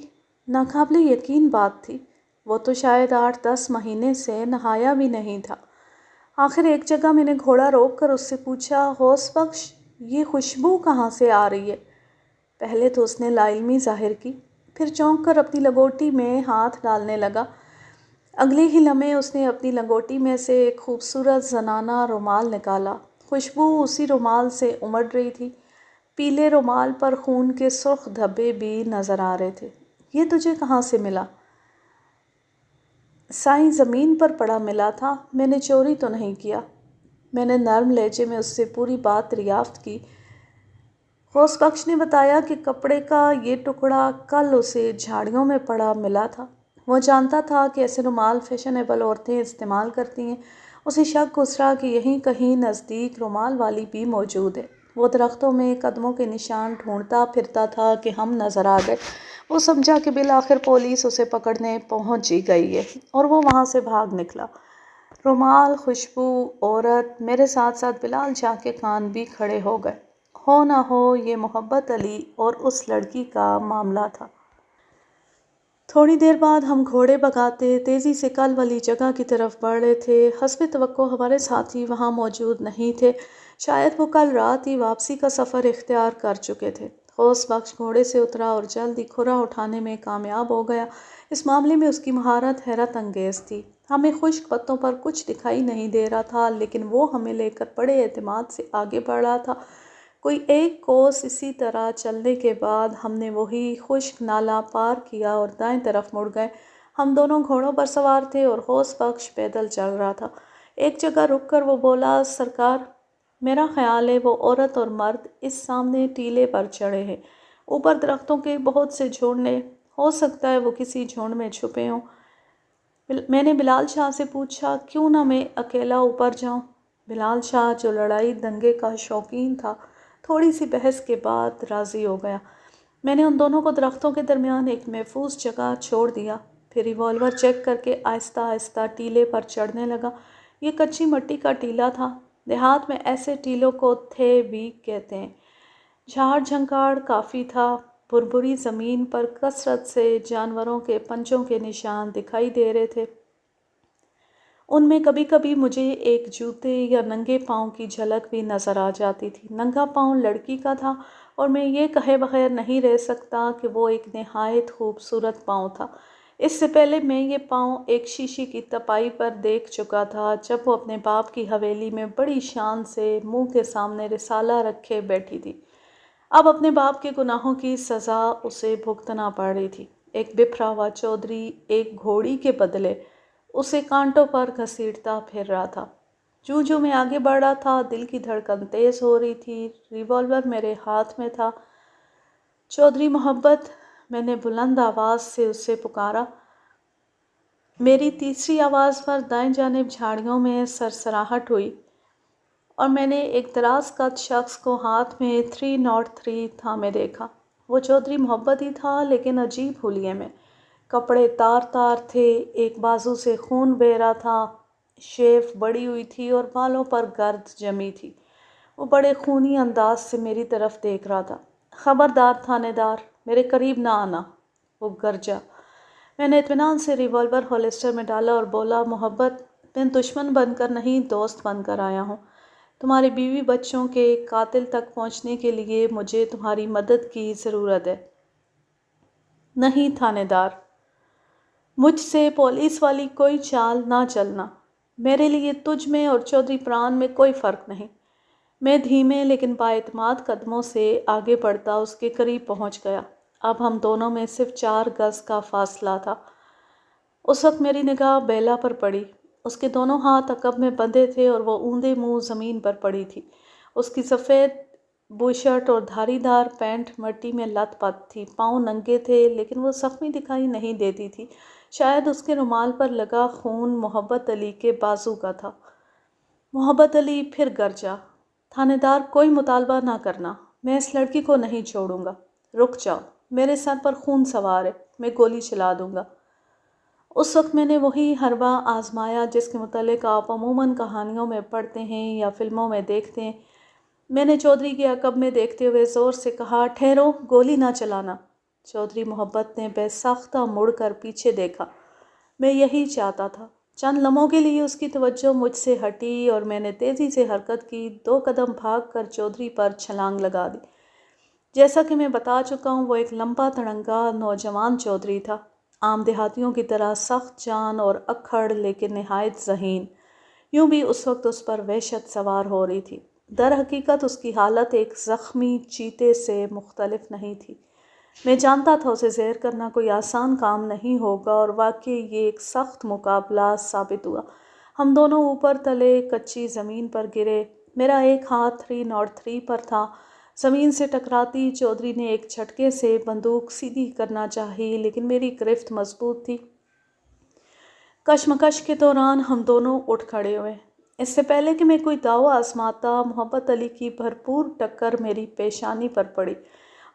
ناقابل یقین بات تھی۔ وہ تو شاید 8-10 مہینے سے نہایا بھی نہیں تھا۔ آخر ایک جگہ میں نے گھوڑا روک کر اس سے پوچھا، غوث بخش، یہ خوشبو کہاں سے آ رہی ہے؟ پہلے تو اس نے لا علمی ظاہر کی، پھر چونک کر اپنی لنگوٹی میں ہاتھ ڈالنے لگا۔ اگلے ہی لمحے اس نے اپنی لنگوٹی میں سے ایک خوبصورت زنانہ رومال نکالا۔ خوشبو اسی رومال سے امڑ رہی تھی۔ پیلے رومال پر خون کے سرخ دھبے بھی نظر آ رہے تھے۔ یہ تجھے کہاں سے ملا؟ سائیں زمین پر پڑا ملا تھا، میں نے چوری تو نہیں کیا۔ میں نے نرم لہجے میں اس سے پوری بات دریافت کی۔ غوث بخش نے بتایا کہ کپڑے کا یہ ٹکڑا کل اسے جھاڑیوں میں پڑا ملا تھا۔ وہ جانتا تھا کہ ایسے رومال فیشنیبل عورتیں استعمال کرتی ہیں۔ اسے شک گزرا کہ یہیں کہیں نزدیک رومال والی بھی موجود ہے۔ وہ درختوں میں قدموں کے نشان ڈھونڈتا پھرتا تھا کہ ہم نظر آ گئے۔ وہ سمجھا کہ بالآخر پولیس اسے پکڑنے پہنچ ہی گئی ہے، اور وہ وہاں سے بھاگ نکلا۔ رومال، خوشبو، عورت، میرے ساتھ ساتھ بلال شاہ کے کان بھی کھڑے ہو گئے۔ ہو نہ ہو یہ محبت علی اور اس لڑکی کا معاملہ تھا۔ تھوڑی دیر بعد ہم گھوڑے بھگاتے تیزی سے کل والی جگہ کی طرف بڑھ رہے تھے۔ حسب توقع ہمارے ساتھی وہاں موجود نہیں تھے۔ شاید وہ کل رات ہی واپسی کا سفر اختیار کر چکے تھے۔ غوث بخش گھوڑے سے اترا اور جلد ہی کھرا اٹھانے میں کامیاب ہو گیا۔ اس معاملے میں اس کی مہارت حیرت انگیز تھی۔ ہمیں خشک پتوں پر کچھ دکھائی نہیں دے رہا تھا، لیکن وہ ہمیں لے کر بڑے اعتماد سے آگے بڑھ رہا تھا۔ کوئی 1 کوس اسی طرح چلنے کے بعد ہم نے وہی خشک نالہ پار کیا اور دائیں طرف مڑ گئے۔ ہم دونوں گھوڑوں پر سوار تھے اور غوث بخش پیدل چل رہا تھا۔ ایک جگہ رک کر وہ بولا، سرکار، میرا خیال ہے وہ عورت اور مرد اس سامنے ٹیلے پر چڑھے ہیں۔ اوپر درختوں کے بہت سے جھنڈ نے، ہو سکتا ہے وہ کسی جھنڈ میں چھپے ہوں۔ میں نے بلال شاہ سے پوچھا کیوں نہ میں اکیلا اوپر جاؤں۔ بلال شاہ جو لڑائی دنگے کا شوقین تھا، تھوڑی سی بحث کے بعد راضی ہو گیا۔ میں نے ان دونوں کو درختوں کے درمیان ایک محفوظ جگہ چھوڑ دیا، پھر ریوالور چیک کر کے آہستہ آہستہ ٹیلے پر چڑھنے لگا۔ یہ کچی مٹی کا ٹیلا تھا، دیہات میں ایسے ٹیلوں کو تھے بھی کہتے ہیں۔ جھاڑ جھنکاڑ کافی تھا، بھربھری زمین پر کثرت سے جانوروں کے پنجوں کے نشان دکھائی دے رہے تھے۔ ان میں کبھی کبھی مجھے ایک جوتے یا ننگے پاؤں کی جھلک بھی نظر آ جاتی تھی۔ ننگا پاؤں لڑکی کا تھا اور میں یہ کہے بغیر نہیں رہ سکتا کہ وہ ایک نہایت خوبصورت پاؤں تھا۔ اس سے پہلے میں یہ پاؤں ایک شیشے کی تپائی پر دیکھ چکا تھا جب وہ اپنے باپ کی حویلی میں بڑی شان سے منہ کے سامنے رسالہ رکھے بیٹھی تھی۔ اب اپنے باپ کے گناہوں کی سزا اسے بھگتنا پڑ رہی تھی۔ ایک بپھرا ہوا چودھری ایک گھوڑی کے بدلے اسے کانٹوں پر گھسیٹتا پھر رہا تھا۔ جوں جوں میں آگے بڑھ رہا تھا، دل کی دھڑکن تیز ہو رہی تھی۔ ریوالور میرے ہاتھ میں تھا۔ چودھری محبت، میں نے بلند آواز سے اسے پکارا۔ میری تیسری آواز پر دائیں جانب جھاڑیوں میں سرسراہٹ ہوئی اور میں نے ایک دراز قد شخص کو ہاتھ میں 303 تھامے دیکھا۔ وہ چودھری محبت ہی تھا، لیکن عجیب حلیے میں۔ کپڑے تار تار تھے، ایک بازو سے خون بہہ رہا تھا، شیف بڑی ہوئی تھی اور بالوں پر گرد جمی تھی۔ وہ بڑے خونی انداز سے میری طرف دیکھ رہا تھا۔ خبردار تھانے دار، میرے قریب نہ آنا، وہ گرجا۔ میں نے اطمینان سے ریوالور ہولسٹر میں ڈالا اور بولا، محبت، میں دشمن بن کر نہیں، دوست بن کر آیا ہوں۔ تمہارے بیوی بچوں کے قاتل تک پہنچنے کے لیے مجھے تمہاری مدد کی ضرورت ہے۔ نہیں تھانے دار، مجھ سے پولیس والی کوئی چال نہ چلنا۔ میرے لیے تجھ میں اور چودھری پران میں کوئی فرق نہیں۔ میں دھیمے لیکن بااعتماد قدموں سے آگے بڑھتا اس کے قریب پہنچ گیا۔ اب ہم دونوں میں صرف 4 گز کا فاصلہ تھا۔ اس وقت میری نگاہ بیلا پر پڑی۔ اس کے دونوں ہاتھ عقب میں بندھے تھے اور وہ اوندے منہ زمین پر پڑی تھی۔ اس کی سفید بوشرٹ اور دھاری دار پینٹ مٹی میں لت پت تھی۔ پاؤں ننگے تھے لیکن وہ زخمی دکھائی نہیں دیتی تھی۔ شاید اس کے رومال پر لگا خون محبت علی کے بازو کا تھا۔ محبت علی پھر گرجا، تھانے دار، کوئی مطالبہ نہ کرنا، میں اس لڑکی کو نہیں چھوڑوں گا۔ رک جاؤ، میرے سر پر خون سوار ہے، میں گولی چلا دوں گا۔ اس وقت میں نے وہی حربہ آزمایا جس کے متعلق آپ عموماً کہانیوں میں پڑھتے ہیں یا فلموں میں دیکھتے ہیں۔ میں نے چودھری کے عقب میں دیکھتے ہوئے زور سے کہا، ٹھہرو، گولی نہ چلانا۔ چودھری محبت نے بے ساختہ مڑ کر پیچھے دیکھا۔ میں یہی چاہتا تھا۔ چند لمحوں کے لیے اس کی توجہ مجھ سے ہٹی اور میں نے تیزی سے حرکت کی، 2 قدم بھاگ کر چودھری پر چھلانگ لگا دی۔ جیسا کہ میں بتا چکا ہوں، وہ ایک لمبا تڑنگا نوجوان چودھری تھا، عام دیہاتیوں کی طرح سخت جان اور اکھڑ لیکن نہایت ذہین۔ یوں بھی اس وقت اس پر وحشت سوار ہو رہی تھی۔ در حقیقت اس کی حالت ایک زخمی چیتے سے مختلف نہیں تھی۔ میں جانتا تھا اسے زہر کرنا کوئی آسان کام نہیں ہوگا اور واقعی یہ ایک سخت مقابلہ ثابت ہوا۔ ہم دونوں اوپر تلے کچی زمین پر گرے۔ میرا ایک ہاتھ 303 پر تھا۔ زمین سے ٹکراتی چودھری نے ایک جھٹکے سے بندوق سیدھی کرنا چاہی، لیکن میری گرفت مضبوط تھی۔ کشمکش کے دوران ہم دونوں اٹھ کھڑے ہوئے۔ اس سے پہلے کہ میں کوئی داؤ آزماتا، محبت علی کی بھرپور ٹکر میری پیشانی پر پڑی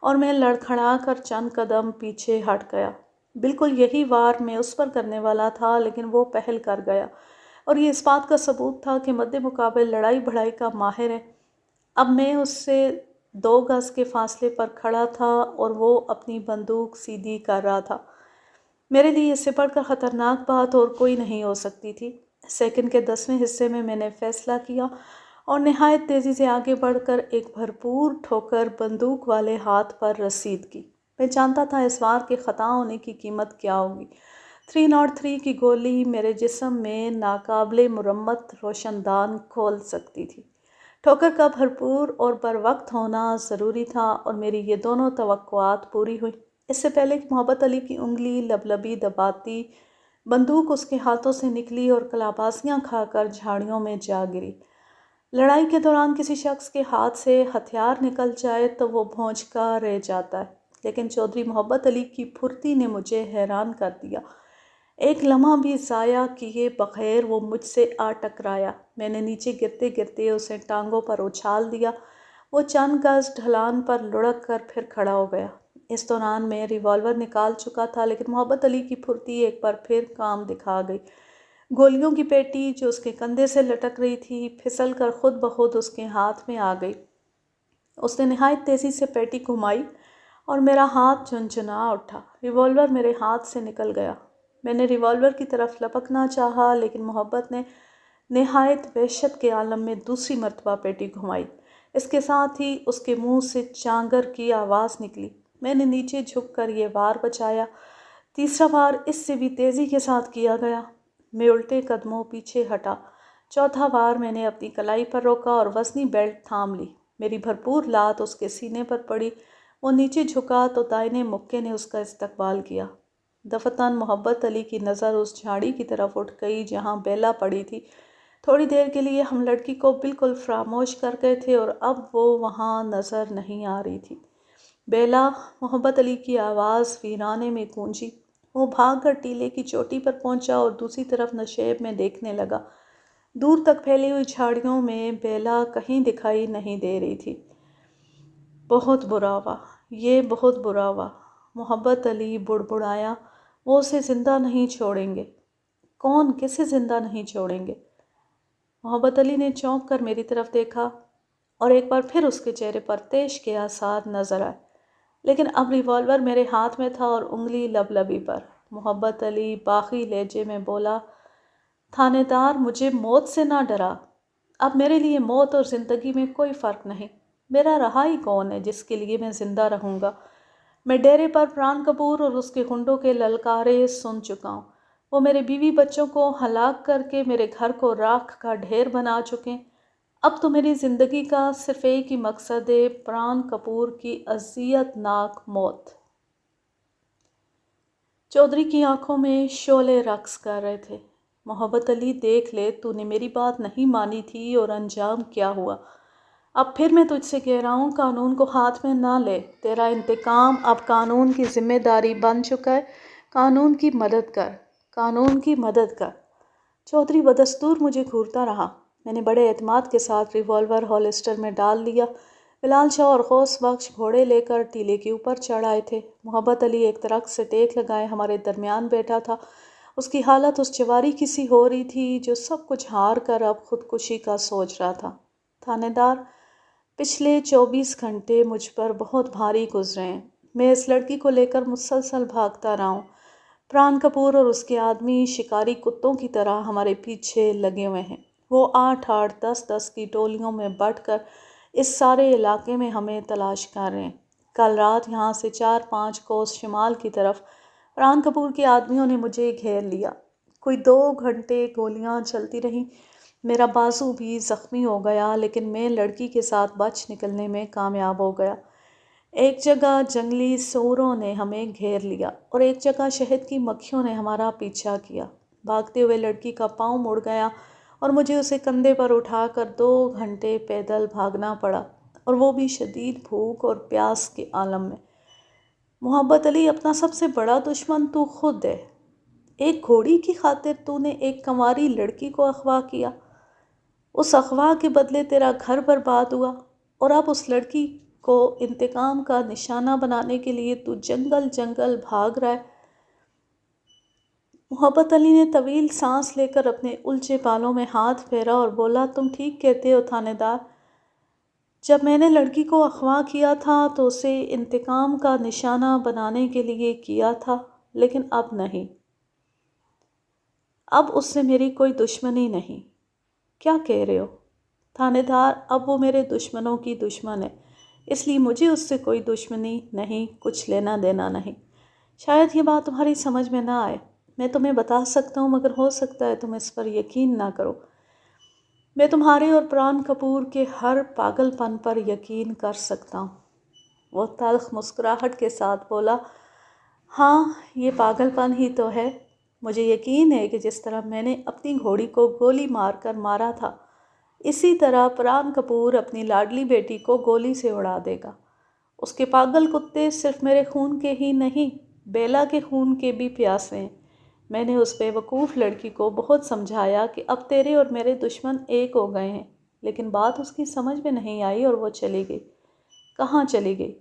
اور میں لڑکھڑا کر چند قدم پیچھے ہٹ گیا۔ بالکل یہی وار میں اس پر کرنے والا تھا، لیکن وہ پہل کر گیا اور یہ اس بات کا ثبوت تھا کہ مد مقابل لڑائی بڑھائی کا ماہر ہے۔ اب میں اس سے 2 گز کے فاصلے پر کھڑا تھا اور وہ اپنی بندوق سیدھی کر رہا تھا۔ میرے لیے اس سے بڑھ کر خطرناک بات اور کوئی نہیں ہو سکتی تھی۔ سیکنڈ کے 10ویں حصے میں میں نے فیصلہ کیا اور نہایت تیزی سے آگے بڑھ کر ایک بھرپور ٹھوکر بندوق والے ہاتھ پر رسید کی۔ میں جانتا تھا اس وار کے خطا ہونے کی قیمت کیا ہوگی۔ 303 کی گولی میرے جسم میں ناقابل مرمت روشن دان کھول سکتی تھی۔ ٹھوکر کا بھرپور اور بر وقت ہونا ضروری تھا اور میری یہ دونوں توقعات پوری ہوئیں۔ اس سے پہلے کہ محبت علی کی انگلی لبلبی دباتی، بندوق اس کے ہاتھوں سے نکلی اور کلابازیاں کھا کر جھاڑیوں میں جا گری۔ لڑائی کے دوران کسی شخص کے ہاتھ سے ہتھیار نکل جائے تو وہ بھونچ کا رہ جاتا ہے۔ لیکن چودھری محبت علی کی پھرتی نے مجھے حیران کر دیا۔ ایک لمحہ بھی ضائع کیے بغیر وہ مجھ سے آ ٹکرایا۔ میں نے نیچے گرتے گرتے اسے ٹانگوں پر اچھال دیا۔ وہ چند گز ڈھلان پر لڑک کر پھر کھڑا ہو گیا۔ اس دوران میں ریوالور نکال چکا تھا، لیکن محبت علی کی پھرتی ایک بار پھر کام دکھا گئی۔ گولیوں کی پیٹی جو اس کے کندھے سے لٹک رہی تھی پھسل کر خود بخود اس کے ہاتھ میں آ گئی۔ اس نے نہایت تیزی سے پیٹی گھمائی اور میرا ہاتھ جھنجھنا اٹھا۔ ریوالور میرے ہاتھ سے نکل گیا۔ میں نے ریوالور کی طرف لپکنا چاہا، لیکن محبت نے نہایت وحشت کے عالم میں دوسری مرتبہ پیٹی گھمائی۔ اس کے ساتھ ہی اس کے منہ سے چانگر کی آواز نکلی۔ میں نے نیچے جھک کر یہ وار بچایا۔ تیسرا وار اس سے بھی تیزی کے ساتھ کیا گیا۔ میں الٹے قدموں پیچھے ہٹا۔ چوتھا وار میں نے اپنی کلائی پر روکا اور وزنی بیلٹ تھام لی۔ میری بھرپور لات اس کے سینے پر پڑی۔ وہ نیچے جھکا تو دائیں مکے نے اس کا استقبال کیا۔ دفتن محبت علی کی نظر اس جھاڑی کی طرف اٹھ گئی جہاں بیلا پڑی تھی۔ تھوڑی دیر کے لیے ہم لڑکی کو بالکل فراموش کر گئے تھے اور اب وہ وہاں نظر نہیں آ رہی تھی۔ بیلا، محبت علی کی آواز ویرانے میں گونجی۔ وہ بھاگ کر ٹیلے کی چوٹی پر پہنچا اور دوسری طرف نشیب میں دیکھنے لگا۔ دور تک پھیلی ہوئی جھاڑیوں میں بیلا کہیں دکھائی نہیں دے رہی تھی۔ بہت برا ہوا، یہ بہت برا ہوا، محبت علی بڑبڑایا۔ وہ اسے زندہ نہیں چھوڑیں گے۔ کون کسے زندہ نہیں چھوڑیں گے؟ محبت علی نے چونک کر میری طرف دیکھا اور ایک بار پھر اس کے چہرے پر تیش کے آثار نظر آئے، لیکن اب ریوالور میرے ہاتھ میں تھا اور انگلی لبی پر۔ محبت علی باغی لہجے میں بولا، تھانے دار، مجھے موت سے نہ ڈرا۔ اب میرے لیے موت اور زندگی میں کوئی فرق نہیں۔ میرا رہا ہی کون ہے جس کے لیے میں زندہ رہوں گا؟ میں ڈیرے پر پران کپور اور اس کے گنڈوں کے للکارے سن چکا ہوں۔ وہ میرے بیوی بچوں کو ہلاک کر کے میرے گھر کو راکھ کا ڈھیر بنا چکے۔ اب تو میری زندگی کا صرف ایک ہی مقصد ہے، پران کپور کی اذیت ناک موت۔ چودھری کی آنکھوں میں شعلے رقص کر رہے تھے۔ محبت علی، دیکھ لے، تو نے میری بات نہیں مانی تھی اور انجام کیا ہوا۔ اب پھر میں تجھ سے کہہ رہا ہوں، قانون کو ہاتھ میں نہ لے۔ تیرا انتقام اب قانون کی ذمہ داری بن چکا ہے۔ قانون کی مدد کر، قانون کی مدد کر۔ چودھری بدستور مجھے گھورتا رہا۔ میں نے بڑے اعتماد کے ساتھ ریوالور ہولسٹر میں ڈال دیا۔ بلال شاہ اور غوث بخش گھوڑے لے کر ٹیلے کے اوپر چڑھ آئے تھے۔ محبت علی ایک درخت سے ٹیک لگائے ہمارے درمیان بیٹھا تھا۔ اس کی حالت اس چواری کی سی ہو رہی تھی جو سب کچھ ہار کر اب خودکشی کا سوچ رہا تھا۔ تھانے دار، پچھلے 24 گھنٹے مجھ پر بہت بھاری گزرے ہیں۔ میں اس لڑکی کو لے کر مسلسل بھاگتا رہا ہوں۔ پران کپور اور اس کے آدمی شکاری کتوں کی طرح ہمارے پیچھے لگے ہوئے ہیں۔ وہ 8-8 10-10 کی ٹولیوں میں بٹ کر اس سارے علاقے میں ہمیں تلاش کر رہے ہیں۔ کل رات یہاں سے 4-5 کوس شمال کی طرف پران کپور کے آدمیوں نے مجھے گھیر لیا۔ کوئی 2 گھنٹے گولیاں چلتی رہیں۔ میرا بازو بھی زخمی ہو گیا، لیکن میں لڑکی کے ساتھ بچ نکلنے میں کامیاب ہو گیا۔ ایک جگہ جنگلی سوروں نے ہمیں گھیر لیا اور ایک جگہ شہد کی مکھیوں نے ہمارا پیچھا کیا۔ بھاگتے ہوئے لڑکی کا پاؤں مڑ گیا اور مجھے اسے کندھے پر اٹھا کر 2 گھنٹے پیدل بھاگنا پڑا، اور وہ بھی شدید بھوک اور پیاس کے عالم میں۔ محبت علی، اپنا سب سے بڑا دشمن تو خود ہے۔ ایک گھوڑی کی خاطر تو نے ایک کنواری لڑکی کو اغوا کیا۔ اس اغوا کے بدلے تیرا گھر برباد ہوا، اور اب اس لڑکی کو انتقام کا نشانہ بنانے کے لیے تو جنگل جنگل بھاگ رہا ہے۔ محبت علی نے طویل سانس لے کر اپنے الجھے بالوں میں ہاتھ پھیرا اور بولا، تم ٹھیک کہتے ہو تھانے دار۔ جب میں نے لڑکی کو اغوا کیا تھا تو اسے انتقام کا نشانہ بنانے کے لیے کیا تھا، لیکن اب نہیں۔ اب اس سے میری کوئی دشمنی نہیں۔ کیا کہہ رہے ہو تھانے دار؟ اب وہ میرے دشمنوں کی دشمن ہے، اس لیے مجھے اس سے کوئی دشمنی نہیں، کچھ لینا دینا نہیں۔ شاید یہ بات تمہاری سمجھ میں نہ آئے۔ میں تمہیں بتا سکتا ہوں، مگر ہو سکتا ہے تم اس پر یقین نہ کرو۔ میں تمہارے اور پران کپور کے ہر پاگل پن پر یقین کر سکتا ہوں۔ وہ تلخ مسکراہٹ کے ساتھ بولا، ہاں، یہ پاگل پن ہی تو ہے۔ مجھے یقین ہے کہ جس طرح میں نے اپنی گھوڑی کو گولی مار کر مارا تھا، اسی طرح پران کپور اپنی لاڈلی بیٹی کو گولی سے اڑا دے گا۔ اس کے پاگل کتے صرف میرے خون کے ہی نہیں، بیلا کے خون کے بھی پیاسے ہیں۔ میں نے اس بے وقوف لڑکی کو بہت سمجھایا کہ اب تیرے اور میرے دشمن ایک ہو گئے ہیں، لیکن بات اس کی سمجھ میں نہیں آئی اور وہ چلی گئی۔ کہاں چلی گئی؟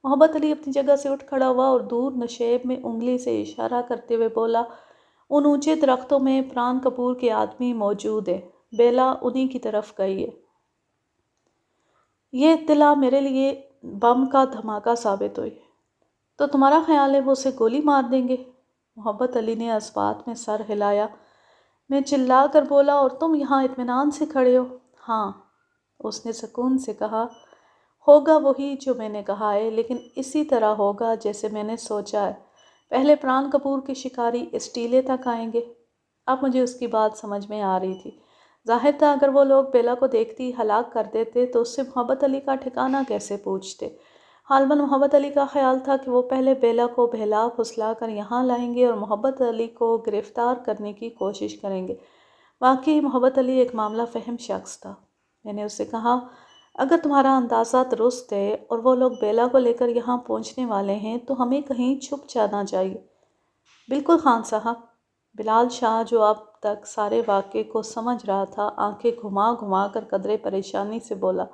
محبت علی اپنی جگہ سے اٹھ کھڑا ہوا اور دور نشیب میں انگلی سے اشارہ کرتے ہوئے بولا، ان اونچے درختوں میں پران کپور کے آدمی موجود ہے، بیلا انہی کی طرف گئی ہے۔ یہ اطلاع میرے لیے بم کا دھماکہ ثابت ہوئی۔ تو تمہارا خیال ہے وہ اسے گولی مار دیں گے؟ محبت علی نے اس بات میں سر ہلایا۔ میں چلا کر بولا، اور تم یہاں اطمینان سے کھڑے ہو؟ ہاں، اس نے سکون سے کہا، ہوگا وہی جو میں نے کہا ہے، لیکن اسی طرح ہوگا جیسے میں نے سوچا ہے۔ پہلے پران کپور کے شکاری اس ٹیلے تک آئیں گے۔ اب مجھے اس کی بات سمجھ میں آ رہی تھی۔ ظاہر تھا اگر وہ لوگ بیلا کو دیکھتی ہلاک کر دیتے تو اس سے محبت علی کا ٹھکانہ کیسے پوچھتے۔ غالباً محبت علی کا خیال تھا کہ وہ پہلے بیلا کو بہلا پھسلا کر یہاں لائیں گے اور محبت علی کو گرفتار کرنے کی کوشش کریں گے۔ واقعی محبت علی ایک معاملہ فہم شخص تھا۔ میں نے اس سے کہا، اگر تمہارا اندازہ درست ہے اور وہ لوگ بیلا کو لے کر یہاں پہنچنے والے ہیں تو ہمیں کہیں چھپ جانا چاہیے۔ بالکل خان صاحب۔ بلال شاہ جو اب تک سارے واقعے کو سمجھ رہا تھا، آنکھیں گھما گھما کر قدرے پریشانی سے بولا،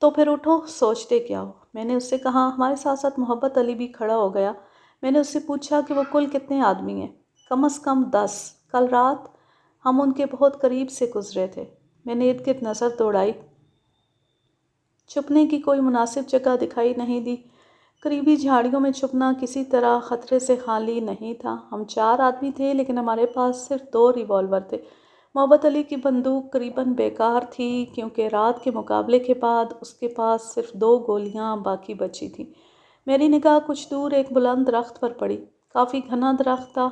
تو پھر اٹھو، سوچتے کیا ہو؟ میں نے اس سے کہا، ہمارے ساتھ ساتھ محبت علی بھی کھڑا ہو گیا۔ میں نے اس سے پوچھا کہ وہ کل کتنے آدمی ہیں؟ کم از کم 10۔ کل رات ہم ان کے بہت قریب سے گزرے تھے۔ میں نے ارد گرد نظر دوڑائی، چھپنے کی کوئی مناسب جگہ دکھائی نہیں دی۔ قریبی جھاڑیوں میں چھپنا کسی طرح خطرے سے خالی نہیں تھا۔ ہم 4 آدمی تھے، لیکن ہمارے پاس صرف 2 ریوالور تھے۔ محبت علی کی بندوق قریباً بیکار تھی، کیونکہ رات کے مقابلے کے بعد اس کے پاس صرف 2 گولیاں باقی بچی تھیں۔ میری نگاہ کچھ دور ایک بلند درخت پر پڑی۔ کافی گھنا درخت تھا،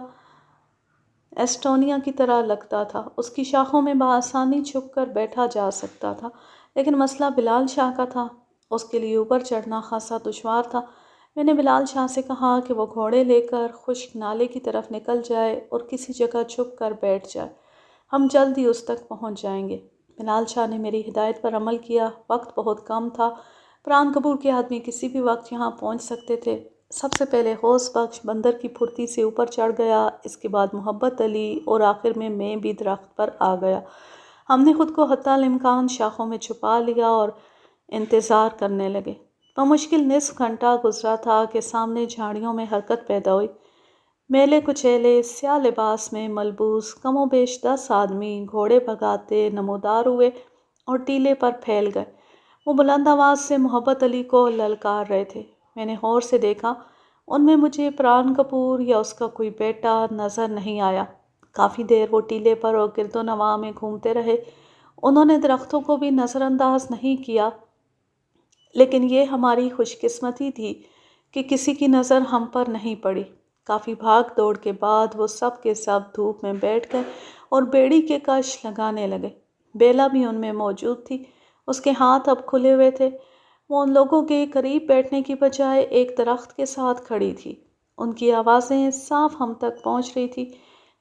ایسٹونیا کی طرح لگتا تھا۔ اس کی شاخوں میں بآسانی چھپ کر بیٹھا جا سکتا تھا، لیکن مسئلہ بلال شاہ کا تھا۔ اس کے لیے اوپر چڑھنا خاصا دشوار تھا۔ میں نے بلال شاہ سے کہا کہ وہ گھوڑے لے کر خشک نالے کی طرف نکل جائے اور کسی جگہ چھپ کر بیٹھ جائے، ہم جلد ہی اس تک پہنچ جائیں گے۔ بلال شاہ نے میری ہدایت پر عمل کیا۔ وقت بہت کم تھا، پران کپور کے آدمی کسی بھی وقت یہاں پہنچ سکتے تھے۔ سب سے پہلے حوص بخش بندر کی پھرتی سے اوپر چڑھ گیا، اس کے بعد محبت علی اور آخر میں بھی درخت پر آ گیا۔ ہم نے خود کو حتی الامکان شاخوں میں چھپا لیا اور انتظار کرنے لگے۔ بمشکل نصف گھنٹہ گزرا تھا کہ سامنے جھاڑیوں میں حرکت پیدا ہوئی۔ میلے کچیلے سیاہ لباس میں ملبوس کم و بیش 10 آدمی گھوڑے بھگاتے نمودار ہوئے اور ٹیلے پر پھیل گئے۔ وہ بلند آواز سے محبت علی کو للکار رہے تھے۔ میں نے غور سے دیکھا، ان میں مجھے پران کپور یا اس کا کوئی بیٹا نظر نہیں آیا۔ کافی دیر وہ ٹیلے پر اور گرد و نواح میں گھومتے رہے۔ انہوں نے درختوں کو بھی نظر انداز نہیں کیا، لیکن یہ ہماری خوش قسمتی تھی کہ کسی کی نظر ہم پر نہیں پڑی۔ کافی بھاگ دوڑ کے بعد وہ سب کے سب دھوپ میں بیٹھ گئے اور بیڑی کے کش لگانے لگے۔ بیلا بھی ان میں موجود تھی۔ اس کے ہاتھ اب کھلے ہوئے تھے۔ وہ ان لوگوں کے قریب بیٹھنے کی بجائے ایک درخت کے ساتھ کھڑی تھی۔ ان کی آوازیں صاف ہم تک پہنچ رہی تھی۔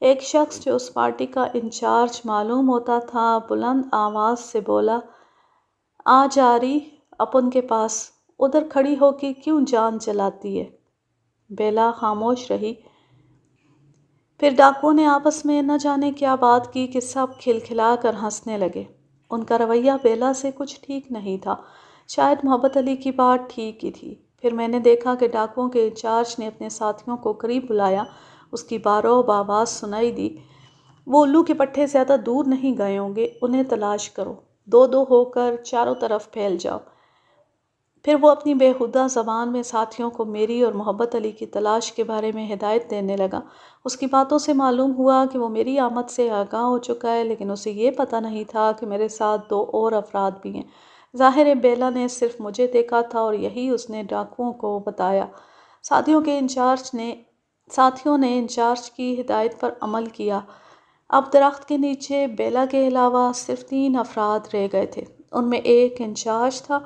ایک شخص جو اس پارٹی کا انچارج معلوم ہوتا تھا بلند آواز سے بولا، آ جا رہی اپن کے پاس، ادھر کھڑی ہو کے کیوں جان چلاتی ہے؟ بیلا خاموش رہی۔ پھر ڈاکوؤں نے آپس میں نہ جانے کیا بات کی کہ سب کھلکھلا کر ہنسنے لگے۔ ان کا رویہ بیلا سے کچھ ٹھیک نہیں تھا۔ شاید محبت علی کی بات ٹھیک ہی تھی۔ پھر میں نے دیکھا کہ ڈاکوؤں کے انچارج نے اپنے ساتھیوں کو قریب بلایا۔ اس کی بارعب آواز سنائی دی، وہ الو کے پٹھے زیادہ دور نہیں گئے ہوں گے، انہیں تلاش کرو، 2 ہو کر چاروں طرف پھیل جاؤ۔ پھر وہ اپنی بےہودہ زبان میں ساتھیوں کو میری اور محبت علی کی تلاش کے بارے میں ہدایت دینے لگا۔ اس کی باتوں سے معلوم ہوا کہ وہ میری آمد سے آگاہ ہو چکا ہے، لیکن اسے یہ پتہ نہیں تھا کہ میرے ساتھ 2 اور افراد بھی ہیں۔ ظاہر ہے بیلا نے صرف مجھے دیکھا تھا اور یہی اس نے ڈاکوؤں کو بتایا۔ ساتھیوں نے انچارج کی ہدایت پر عمل کیا۔ اب درخت کے نیچے بیلا کے علاوہ صرف 3 افراد رہ گئے تھے۔ ان میں ایک انچارج تھا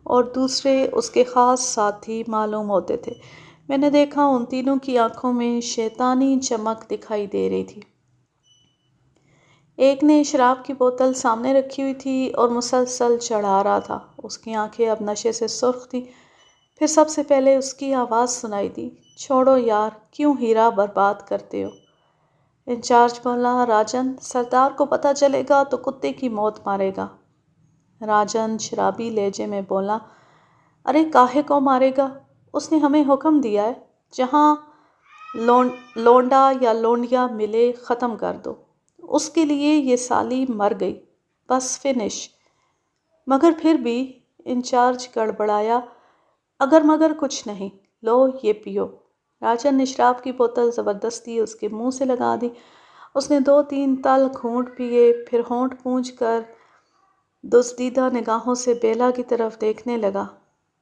اور دوسرے اس کے خاص ساتھی معلوم ہوتے تھے۔ میں نے دیکھا ان تینوں کی آنکھوں میں شیطانی چمک دکھائی دے رہی تھی۔ ایک نے شراب کی بوتل سامنے رکھی ہوئی تھی اور مسلسل چڑھا رہا تھا۔ اس کی آنکھیں اب نشے سے سرخ تھیں۔ پھر سب سے پہلے اس کی آواز سنائی دی، چھوڑو یار، کیوں ہیرا برباد کرتے ہو؟ انچارج بولا، راجن، سردار کو پتہ چلے گا تو کتے کی موت مارے گا۔ راجن شرابی لہجے میں بولا، ارے کاہے کو مارے گا؟ اس نے ہمیں حکم دیا ہے، جہاں لونڈا یا لونڈیا ملے ختم کر دو۔ اس کے لیے یہ سالی مر گئی، بس فنش۔ مگر پھر بھی، انچارج گڑبڑایا، اگر مگر کچھ نہیں، لو یہ پیو۔ راجن نے شراب کی بوتل زبردستی اس کے منہ سے لگا دی۔ اس نے 2-3 تل گھونٹ پیے، پھر ہونٹ پونچھ کر دزدیدہ نگاہوں سے بیلا کی طرف دیکھنے لگا۔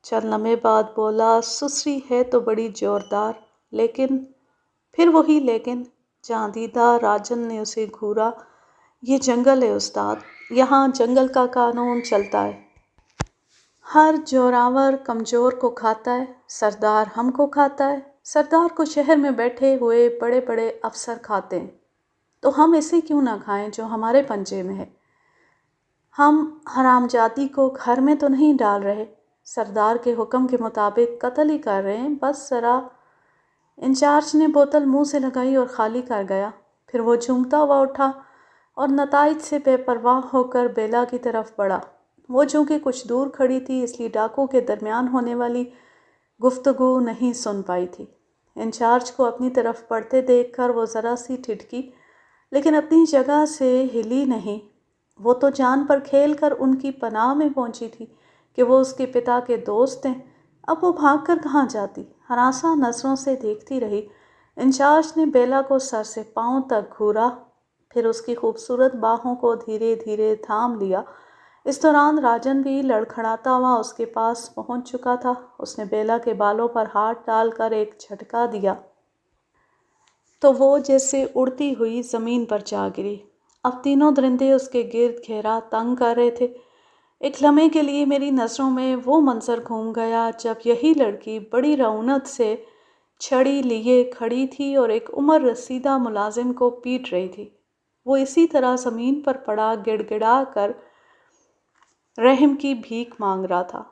چند لمحے بعد بولا، سسری ہے تو بڑی زوردار، لیکن… پھر وہی لیکن۔ جاندیدہ راجن نے اسے گھورا، یہ جنگل ہے استاد، یہاں جنگل کا قانون چلتا ہے۔ ہر زوراور کمزور کو کھاتا ہے، سردار ہم کو کھاتا ہے۔ سردار کو شہر میں بیٹھے ہوئے بڑے بڑے افسر کھاتے ہیں، تو ہم اسے کیوں نہ کھائیں جو ہمارے پنجے میں ہے؟ ہم حرام جاتی کو گھر میں تو نہیں ڈال رہے، سردار کے حکم کے مطابق قتل ہی کر رہے ہیں، بس ذرا۔ انچارج نے بوتل منہ سے لگائی اور خالی کر گیا۔ پھر وہ جھومتا ہوا اٹھا اور نتائج سے بے پرواہ ہو کر بیلا کی طرف بڑھا۔ وہ چونکہ کچھ دور کھڑی تھی، اس لیے ڈاکو کے درمیان ہونے والی گفتگو نہیں سن پائی تھی۔ انچارج کو اپنی طرف بڑھتے دیکھ کر وہ ذرا سی ٹھٹکی، لیکن اپنی جگہ سے ہلی نہیں۔ وہ تو جان پر کھیل کر ان کی پناہ میں پہنچی تھی کہ وہ اس کے پتا کے دوست ہیں، اب وہ بھاگ کر کہاں جاتی؟ ہراساں نظروں سے دیکھتی رہی۔ انچارج نے بیلا کو سر سے پاؤں تک گھورا، پھر اس کی خوبصورت باہوں کو دھیرے دھیرے تھام لیا۔ اس دوران راجن بھی لڑکھڑاتا ہوا اس کے پاس پہنچ چکا تھا۔ اس نے بیلا کے بالوں پر ہاتھ ڈال کر ایک جھٹکا دیا تو وہ جیسے اڑتی ہوئی زمین پر جا گری۔ اب تینوں درندے اس کے گرد گھیرا تنگ کر رہے تھے۔ ایک لمحے کے لیے میری نظروں میں وہ منظر گھوم گیا جب یہی لڑکی بڑی رعونت سے چھڑی لیے کھڑی تھی اور ایک عمر رسیدہ ملازم کو پیٹ رہی تھی۔ وہ اسی طرح زمین پر پڑا گڑ گڑا کر رحم کی بھیک مانگ رہا تھا۔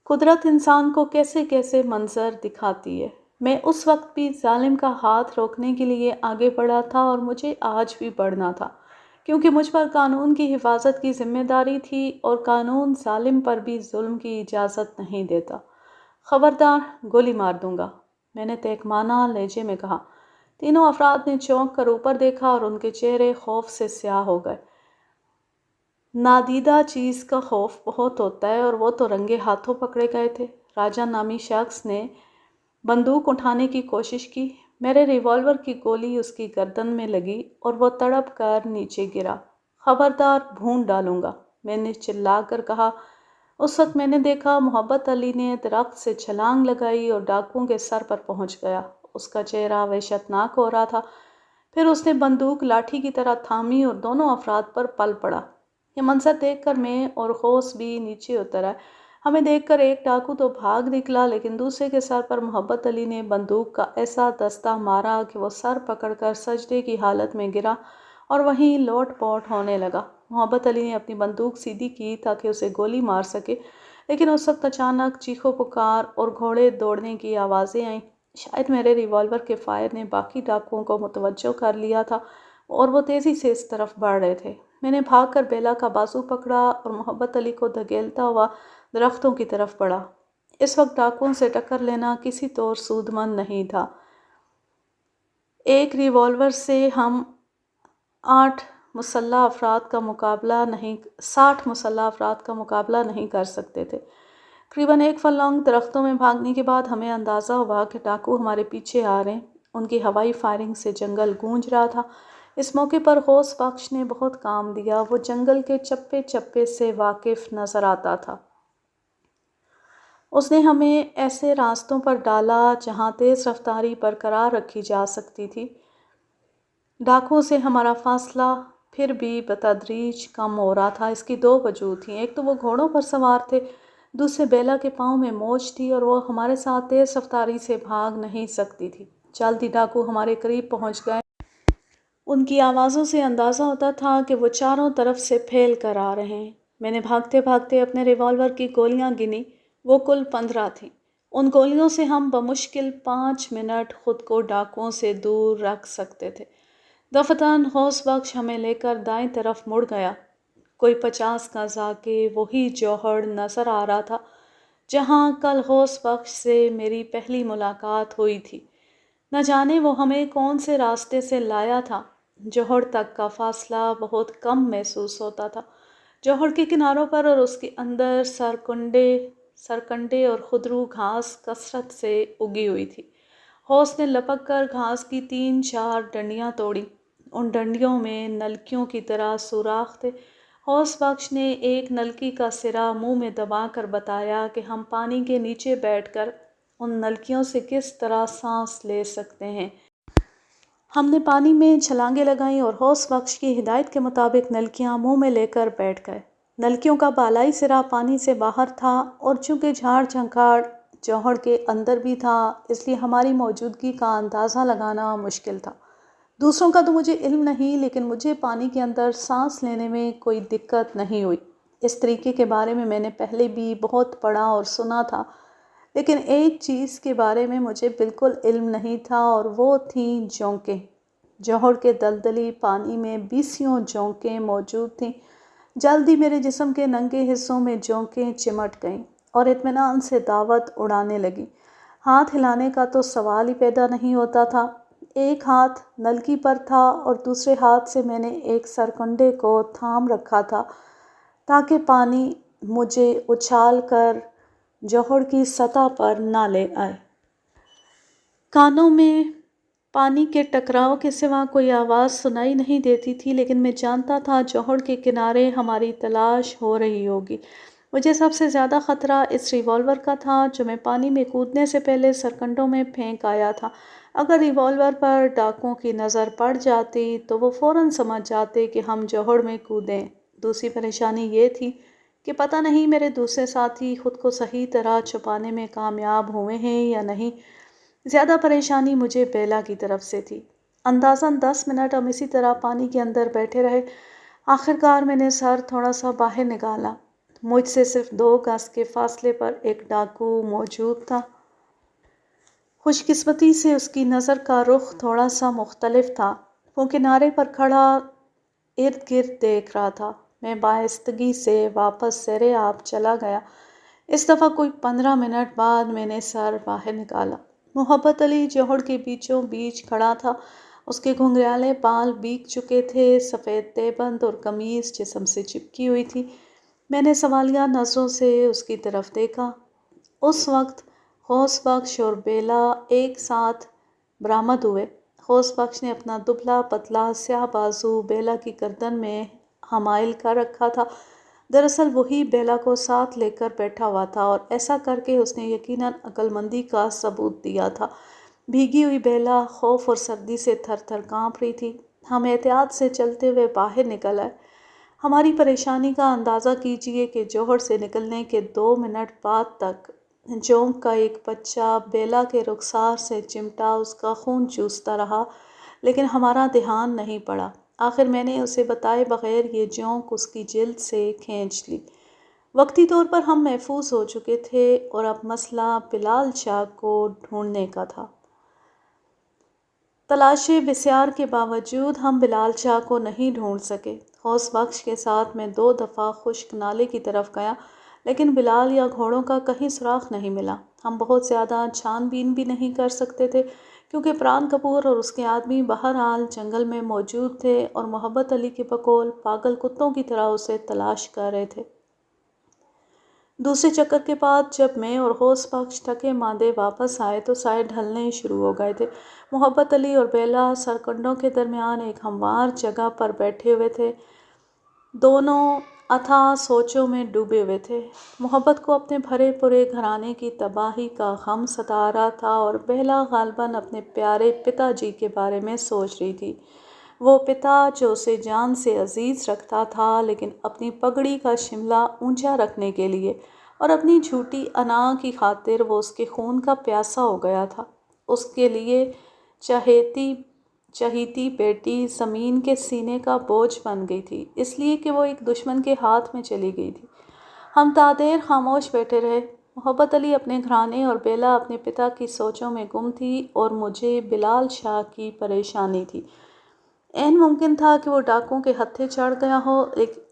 قدرت انسان کو کیسے کیسے منظر دکھاتی ہے۔ میں اس وقت بھی ظالم کا ہاتھ روکنے کے لیے آگے بڑھا تھا اور مجھے آج بھی بڑھنا تھا، کیونکہ مجھ پر قانون کی حفاظت کی ذمہ داری تھی اور قانون ظالم پر بھی ظلم کی اجازت نہیں دیتا۔ خبردار، گولی مار دوں گا، میں نے تہکمانہ لہجے میں کہا۔ تینوں افراد نے چونک کر اوپر دیکھا اور ان کے چہرے خوف سے سیاہ ہو گئے۔ نادیدہ چیز کا خوف بہت ہوتا ہے، اور وہ تو رنگے ہاتھوں پکڑے گئے تھے۔ راجن نامی شخص نے بندوق اٹھانے کی کوشش کی۔ میرے ریوالور کی گولی اس کی گردن میں لگی اور وہ تڑپ کر نیچے گرا۔ خبردار، بھون ڈالوں گا، میں نے چلا کر کہا۔ اس وقت میں نے دیکھا محبت علی نے درخت سے چھلانگ لگائی اور ڈاکوؤں کے سر پر پہنچ گیا۔ اس کا چہرہ وحشتناک ہو رہا تھا۔ پھر اس نے بندوق لاٹھی کی طرح تھامی اور دونوں افراد پر پل پڑا۔ یہ منظر دیکھ کر میں اور غوث بھی نیچے اتر آئے۔ ہمیں دیکھ کر ایک ڈاکو تو بھاگ نکلا، لیکن دوسرے کے سر پر محبت علی نے بندوق کا ایسا دستہ مارا کہ وہ سر پکڑ کر سجدے کی حالت میں گرا اور وہیں لوٹ پوٹ ہونے لگا۔ محبت علی نے اپنی بندوق سیدھی کی تاکہ اسے گولی مار سکے، لیکن اس وقت اچانک چیخو پکار اور گھوڑے دوڑنے کی آوازیں آئیں۔ شاید میرے ریوالور کے فائر نے باقی ڈاکوؤں کو متوجہ کر لیا تھا اور وہ تیزی سے اس طرف بڑھ رہے تھے۔ میں نے بھاگ کر بیلا کا بازو پکڑا اور محبت علی کو دھکیلتا ہوا درختوں کی طرف بڑھا۔ اس وقت ڈاکوؤں سے ٹکر لینا کسی طور سود مند نہیں تھا۔ ایک ریوالور سے ہم 60 مسلح افراد کا مقابلہ نہیں کر سکتے تھے۔ تقریباً 1 فرلانگ درختوں میں بھاگنے کے بعد ہمیں اندازہ ہوا کہ ڈاکو ہمارے پیچھے آ رہے ہیں۔ ان کی ہوائی فائرنگ سے جنگل گونج رہا تھا۔ اس موقع پر غوث بخش نے بہت کام دیا۔ وہ جنگل کے چپے چپے سے واقف نظر آتا تھا۔ اس نے ہمیں ایسے راستوں پر ڈالا جہاں تیز رفتاری برقرار رکھی جا سکتی تھی۔ ڈاکوؤں سے ہمارا فاصلہ پھر بھی بتدریج کم ہو رہا تھا۔ اس کی 2 وجوہ تھیں۔ ایک تو وہ گھوڑوں پر سوار تھے، دوسرے بیلا کے پاؤں میں موچ تھی اور وہ ہمارے ساتھ تیز رفتاری سے بھاگ نہیں سکتی تھی۔ جلد ہی ڈاکو ہمارے قریب پہنچ گئے۔ ان کی آوازوں سے اندازہ ہوتا تھا کہ وہ چاروں طرف سے پھیل کر آ رہے ہیں۔ میں نے بھاگتے بھاگتے اپنے ریوالور کی گولیاں گنی، وہ کل 15 تھیں۔ ان گولیوں سے ہم بمشکل 5 منٹ خود کو ڈاکوؤں سے دور رکھ سکتے تھے۔ دفتن ہوش بخش ہمیں لے کر دائیں طرف مڑ گیا۔ کوئی 50 گز آگے وہی جوہر نظر آ رہا تھا جہاں کل ہوش بخش سے میری پہلی ملاقات ہوئی تھی۔ نہ جانے وہ ہمیں کون سے راستے سے لایا تھا۔ جوہر تک کا فاصلہ بہت کم محسوس ہوتا تھا۔ جوہر کے کناروں پر اور اس کے اندر سرکنڈے اور خودرو گھاس کثرت سے اگی ہوئی تھی۔ ہوش نے لپک کر گھاس کی 3-4 ڈنڈیاں توڑی۔ ان ڈنڈیوں میں نلکیوں کی طرح سوراخ تھے۔ ہوش بخش نے ایک نلکی کا سرا منہ میں دبا کر بتایا کہ ہم پانی کے نیچے بیٹھ کر ان نلکیوں سے کس طرح سانس لے سکتے ہیں۔ ہم نے پانی میں چھلانگیں لگائیں اور ہوش بخش کی ہدایت کے مطابق نلکیاں منہ میں لے کر بیٹھ گئے۔ نلکیوں کا بالائی سرا پانی سے باہر تھا اور چونکہ جھاڑ جھنکاڑ جوہر کے اندر بھی تھا، اس لیے ہماری موجودگی کا اندازہ لگانا مشکل تھا۔ دوسروں کا تو مجھے علم نہیں، لیکن مجھے پانی کے اندر سانس لینے میں کوئی دقت نہیں ہوئی۔ اس طریقے کے بارے میں نے پہلے بھی بہت پڑھا اور سنا تھا، لیکن ایک چیز کے بارے میں مجھے بالکل علم نہیں تھا اور وہ تھیں جونکیں۔ جوہر کے دلدلی پانی میں 20 جونکیں موجود تھیں۔ جلد ہی میرے جسم کے ننگے حصوں میں جونکیں چمٹ گئیں اور اطمینان سے دعوت اڑانے لگیں۔ ہاتھ ہلانے کا تو سوال ہی پیدا نہیں ہوتا تھا۔ ایک ہاتھ نلکی پر تھا اور دوسرے ہاتھ سے میں نے ایک سرکنڈے کو تھام رکھا تھا تاکہ پانی مجھے اچھال کر جوہر کی سطح پر نہ لے آئے۔ کانوں میں پانی کے ٹکراؤ کے سوا کوئی آواز سنائی نہیں دیتی تھی، لیکن میں جانتا تھا جوہر کے کنارے ہماری تلاش ہو رہی ہوگی۔ مجھے سب سے زیادہ خطرہ اس ریوالور کا تھا جو میں پانی میں کودنے سے پہلے سرکنڈوں میں پھینک آیا تھا۔ اگر ریوالور پر ڈاکوؤں کی نظر پڑ جاتی تو وہ فوراً سمجھ جاتے کہ ہم جوہر میں کودیں۔ دوسری پریشانی یہ تھی کہ پتہ نہیں میرے دوسرے ساتھی خود کو صحیح طرح چھپانے میں کامیاب ہوئے ہیں یا نہیں۔ زیادہ پریشانی مجھے بیلا کی طرف سے تھی۔ اندازاً 10 منٹ ہم اسی طرح پانی کے اندر بیٹھے رہے۔ آخرکار میں نے سر تھوڑا سا باہر نکالا۔ مجھ سے صرف 2 گز کے فاصلے پر ایک ڈاکو موجود تھا۔ خوش قسمتی سے اس کی نظر کا رخ تھوڑا سا مختلف تھا۔ وہ کنارے پر کھڑا ارد گرد دیکھ رہا تھا۔ میں بائستگی سے واپس سیر آب چلا گیا۔ اس دفعہ کوئی 15 منٹ بعد میں نے سر باہر نکالا۔ محبت علی جوہر کے بیچوں بیچ کھڑا تھا۔ اس کے گھنگریالے بال بھیگ چکے تھے، سفید تہبند اور قمیض جسم سے چپکی ہوئی تھی۔ میں نے سوالیہ نظروں سے اس کی طرف دیکھا۔ اس وقت ہوش بخش اور بیلا ایک ساتھ برآمد ہوئے۔ ہوش بخش نے اپنا دبلا پتلا سیاہ بازو بیلا کی گردن میں حمائل کر رکھا تھا۔ دراصل وہی بیلا کو ساتھ لے کر بیٹھا ہوا تھا اور ایسا کر کے اس نے یقیناً عقل مندی کا ثبوت دیا تھا۔ بھیگی ہوئی بیلا خوف اور سردی سے تھر تھر کانپ رہی تھی۔ ہم احتیاط سے چلتے ہوئے باہر نکل آئے۔ ہماری پریشانی کا اندازہ کیجیے کہ جوہر سے نکلنے کے 2 منٹ بعد تک جونک کا ایک بچہ بیلا کے رخسار سے چمٹا اس کا خون چوستا رہا، لیکن ہمارا دھیان نہیں پڑا۔ آخر میں نے اسے بتائے بغیر یہ جونک اس کی جلد سے کھینچ لی۔ وقتی طور پر ہم محفوظ ہو چکے تھے اور اب مسئلہ بلال چاغ کو ڈھونڈنے کا تھا۔ تلاشیں بسیار کے باوجود ہم بلال چاغ کو نہیں ڈھونڈ سکے۔ ہوش بخش کے ساتھ میں 2 دفعہ خشک نالے کی طرف گیا، لیکن بلال یا گھوڑوں کا کہیں سراغ نہیں ملا۔ ہم بہت زیادہ چھان بین بھی نہیں کر سکتے تھے کیونکہ پران کپور اور اس کے آدمی بہرحال جنگل میں موجود تھے اور محبت علی کے بقول پاگل کتوں کی طرح اسے تلاش کر رہے تھے۔ دوسرے چکر کے بعد جب میں اور ہوش بخش تھکے ماندے واپس آئے تو سائے ڈھلنے شروع ہو گئے تھے۔ محبت علی اور بیلا سرکنڈوں کے درمیان ایک ہموار جگہ پر بیٹھے ہوئے تھے۔ دونوں اتھاہ سوچوں میں ڈوبے ہوئے تھے۔ محبت کو اپنے بھرے پورے گھرانے کی تباہی کا غم ستا رہا تھا اور بیلا غالباً اپنے پیارے پتا جی کے بارے میں سوچ رہی تھی۔ وہ پتا جو اسے جان سے عزیز رکھتا تھا، لیکن اپنی پگڑی کا شملہ اونچا رکھنے کے لیے اور اپنی جھوٹی انا کی خاطر وہ اس کے خون کا پیاسا ہو گیا تھا۔ اس کے لیے چہیتی چہیتی بیٹی زمین کے سینے کا بوجھ بن گئی تھی، اس لیے کہ وہ ایک دشمن کے ہاتھ میں چلی گئی تھی۔ ہم تادیر خاموش بیٹھے رہے۔ محبت علی اپنے گھرانے اور بیلا اپنے پتا کی سوچوں میں گم تھی اور مجھے بلال شاہ کی پریشانی تھی۔ عین ممکن تھا کہ وہ ڈاکوؤں کے ہتھے چڑھ گیا ہو،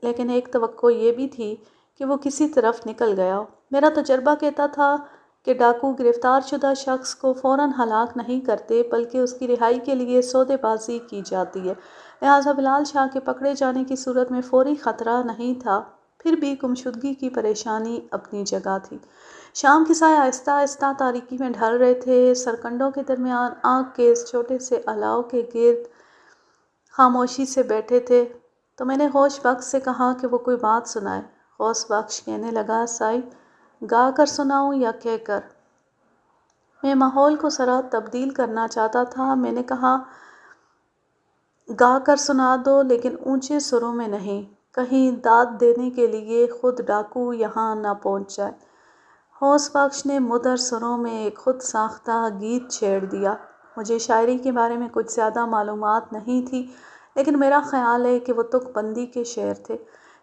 لیکن ایک توقع یہ بھی تھی کہ وہ کسی طرف نکل گیا ہو۔ میرا تجربہ کہتا تھا کہ ڈاکو گرفتار شدہ شخص کو فوراً ہلاک نہیں کرتے بلکہ اس کی رہائی کے لیے سودے بازی کی جاتی ہے، لہٰذا بلال شاہ کے پکڑے جانے کی صورت میں فوری خطرہ نہیں تھا۔ پھر بھی گمشدگی کی پریشانی اپنی جگہ تھی۔ شام کے سائے آہستہ آہستہ تاریکی میں ڈھل رہے تھے۔ سرکنڈوں کے درمیان آگ کے اس چھوٹے سے الاؤ کے گرد خاموشی سے بیٹھے تھے تو میں نے ہوش بخش سے کہا کہ وہ کوئی بات سنائے۔ ہوش بخش کہنے لگا، سائی، گا کر سناؤں یا کہہ کر؟ میں ماحول کو ذرا تبدیل کرنا چاہتا تھا۔ میں نے کہا، گا کر سنا دو لیکن اونچے سروں میں نہیں، کہیں داد دینے کے لیے خود ڈاکو یہاں نہ پہنچ جائے۔ ہوش بخش نے مدر سروں میں ایک خود ساختہ گیت چھیڑ دیا۔ مجھے شاعری کے بارے میں کچھ زیادہ معلومات نہیں تھی، لیکن میرا خیال ہے کہ وہ تک بندی کے شعر تھے۔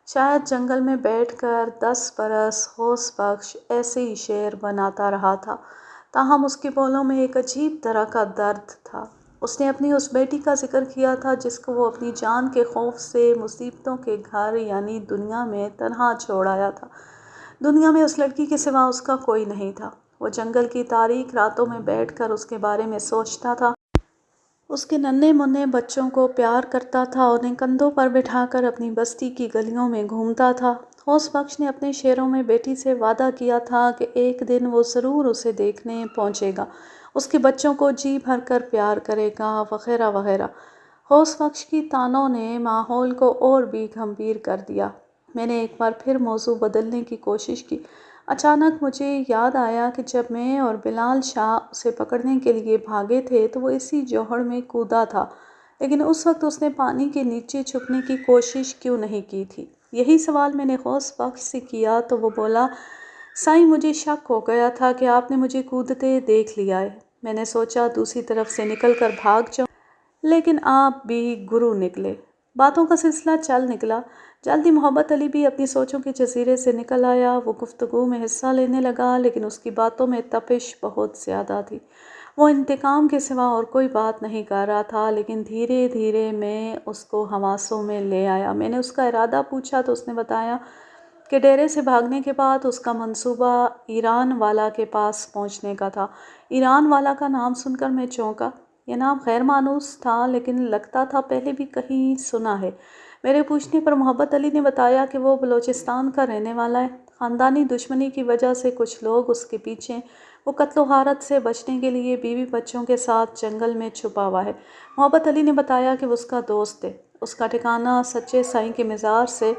شاید جنگل میں بیٹھ کر 10 برس ہوش بخش ایسے ہی شعر بناتا رہا تھا، تاہم اس کے بولوں میں ایک عجیب طرح کا درد تھا۔ اس نے اپنی اس بیٹی کا ذکر کیا تھا جس کو وہ اپنی جان کے خوف سے مصیبتوں کے گھر یعنی دنیا میں تنہا چھوڑ آیا تھا۔ دنیا میں اس لڑکی کے سوا اس کا کوئی نہیں تھا۔ وہ جنگل کی تاریک راتوں میں بیٹھ کر اس کے بارے میں سوچتا تھا، اس کے ننھے منھے بچوں کو پیار کرتا تھا، انہیں کندھوں پر بٹھا کر اپنی بستی کی گلیوں میں گھومتا تھا۔ ہوش بخش نے اپنے شعروں میں بیٹی سے وعدہ کیا تھا کہ ایک دن وہ ضرور اسے دیکھنے پہنچے گا، اس کے بچوں کو جی بھر کر پیار کرے گا، وغیرہ وغیرہ۔ ہوش بخش کی طعنوں نے ماحول کو اور بھی گھمگیر کر دیا۔ میں نے ایک بار پھر موضوع بدلنے کی کوشش کی۔ اچانک مجھے یاد آیا کہ جب میں اور بلال شاہ اسے پکڑنے کے لیے بھاگے تھے تو وہ اسی جوہڑ میں کودا تھا، لیکن اس وقت اس نے پانی کے نیچے چھپنے کی کوشش کیوں نہیں کی تھی؟ یہی سوال میں نے ہوش بخش سے کیا تو وہ بولا، سائیں، مجھے شک ہو گیا تھا کہ آپ نے مجھے کودتے دیکھ لیا ہے۔ میں نے سوچا دوسری طرف سے نکل کر بھاگ جاؤں، لیکن آپ بھی گرو نکلے۔ باتوں کا سلسلہ چل نکلا۔ جلدی محبت علی بھی اپنی سوچوں کے جزیرے سے نکل آیا۔ وہ گفتگو میں حصہ لینے لگا، لیکن اس کی باتوں میں تپش بہت زیادہ تھی۔ وہ انتقام کے سوا اور کوئی بات نہیں کر رہا تھا، لیکن دھیرے دھیرے میں اس کو حواسوں میں لے آیا۔ میں نے اس کا ارادہ پوچھا تو اس نے بتایا کہ ڈیرے سے بھاگنے کے بعد اس کا منصوبہ ایران والا کے پاس پہنچنے کا تھا۔ ایران والا کا نام سن کر میں چونکا۔ یہ نام غیر مانوس تھا، لیکن لگتا تھا پہلے بھی کہیں سنا ہے۔ میرے پوچھنے پر محبت علی نے بتایا کہ وہ بلوچستان کا رہنے والا ہے۔ خاندانی دشمنی کی وجہ سے کچھ لوگ اس کے پیچھے، وہ قتل و غارت سے بچنے کے لیے بیوی بچوں کے ساتھ جنگل میں چھپا ہوا ہے۔ محبت علی نے بتایا کہ وہ اس کا دوست ہے۔ اس کا ٹھکانہ سچے سائیں کے مزار سے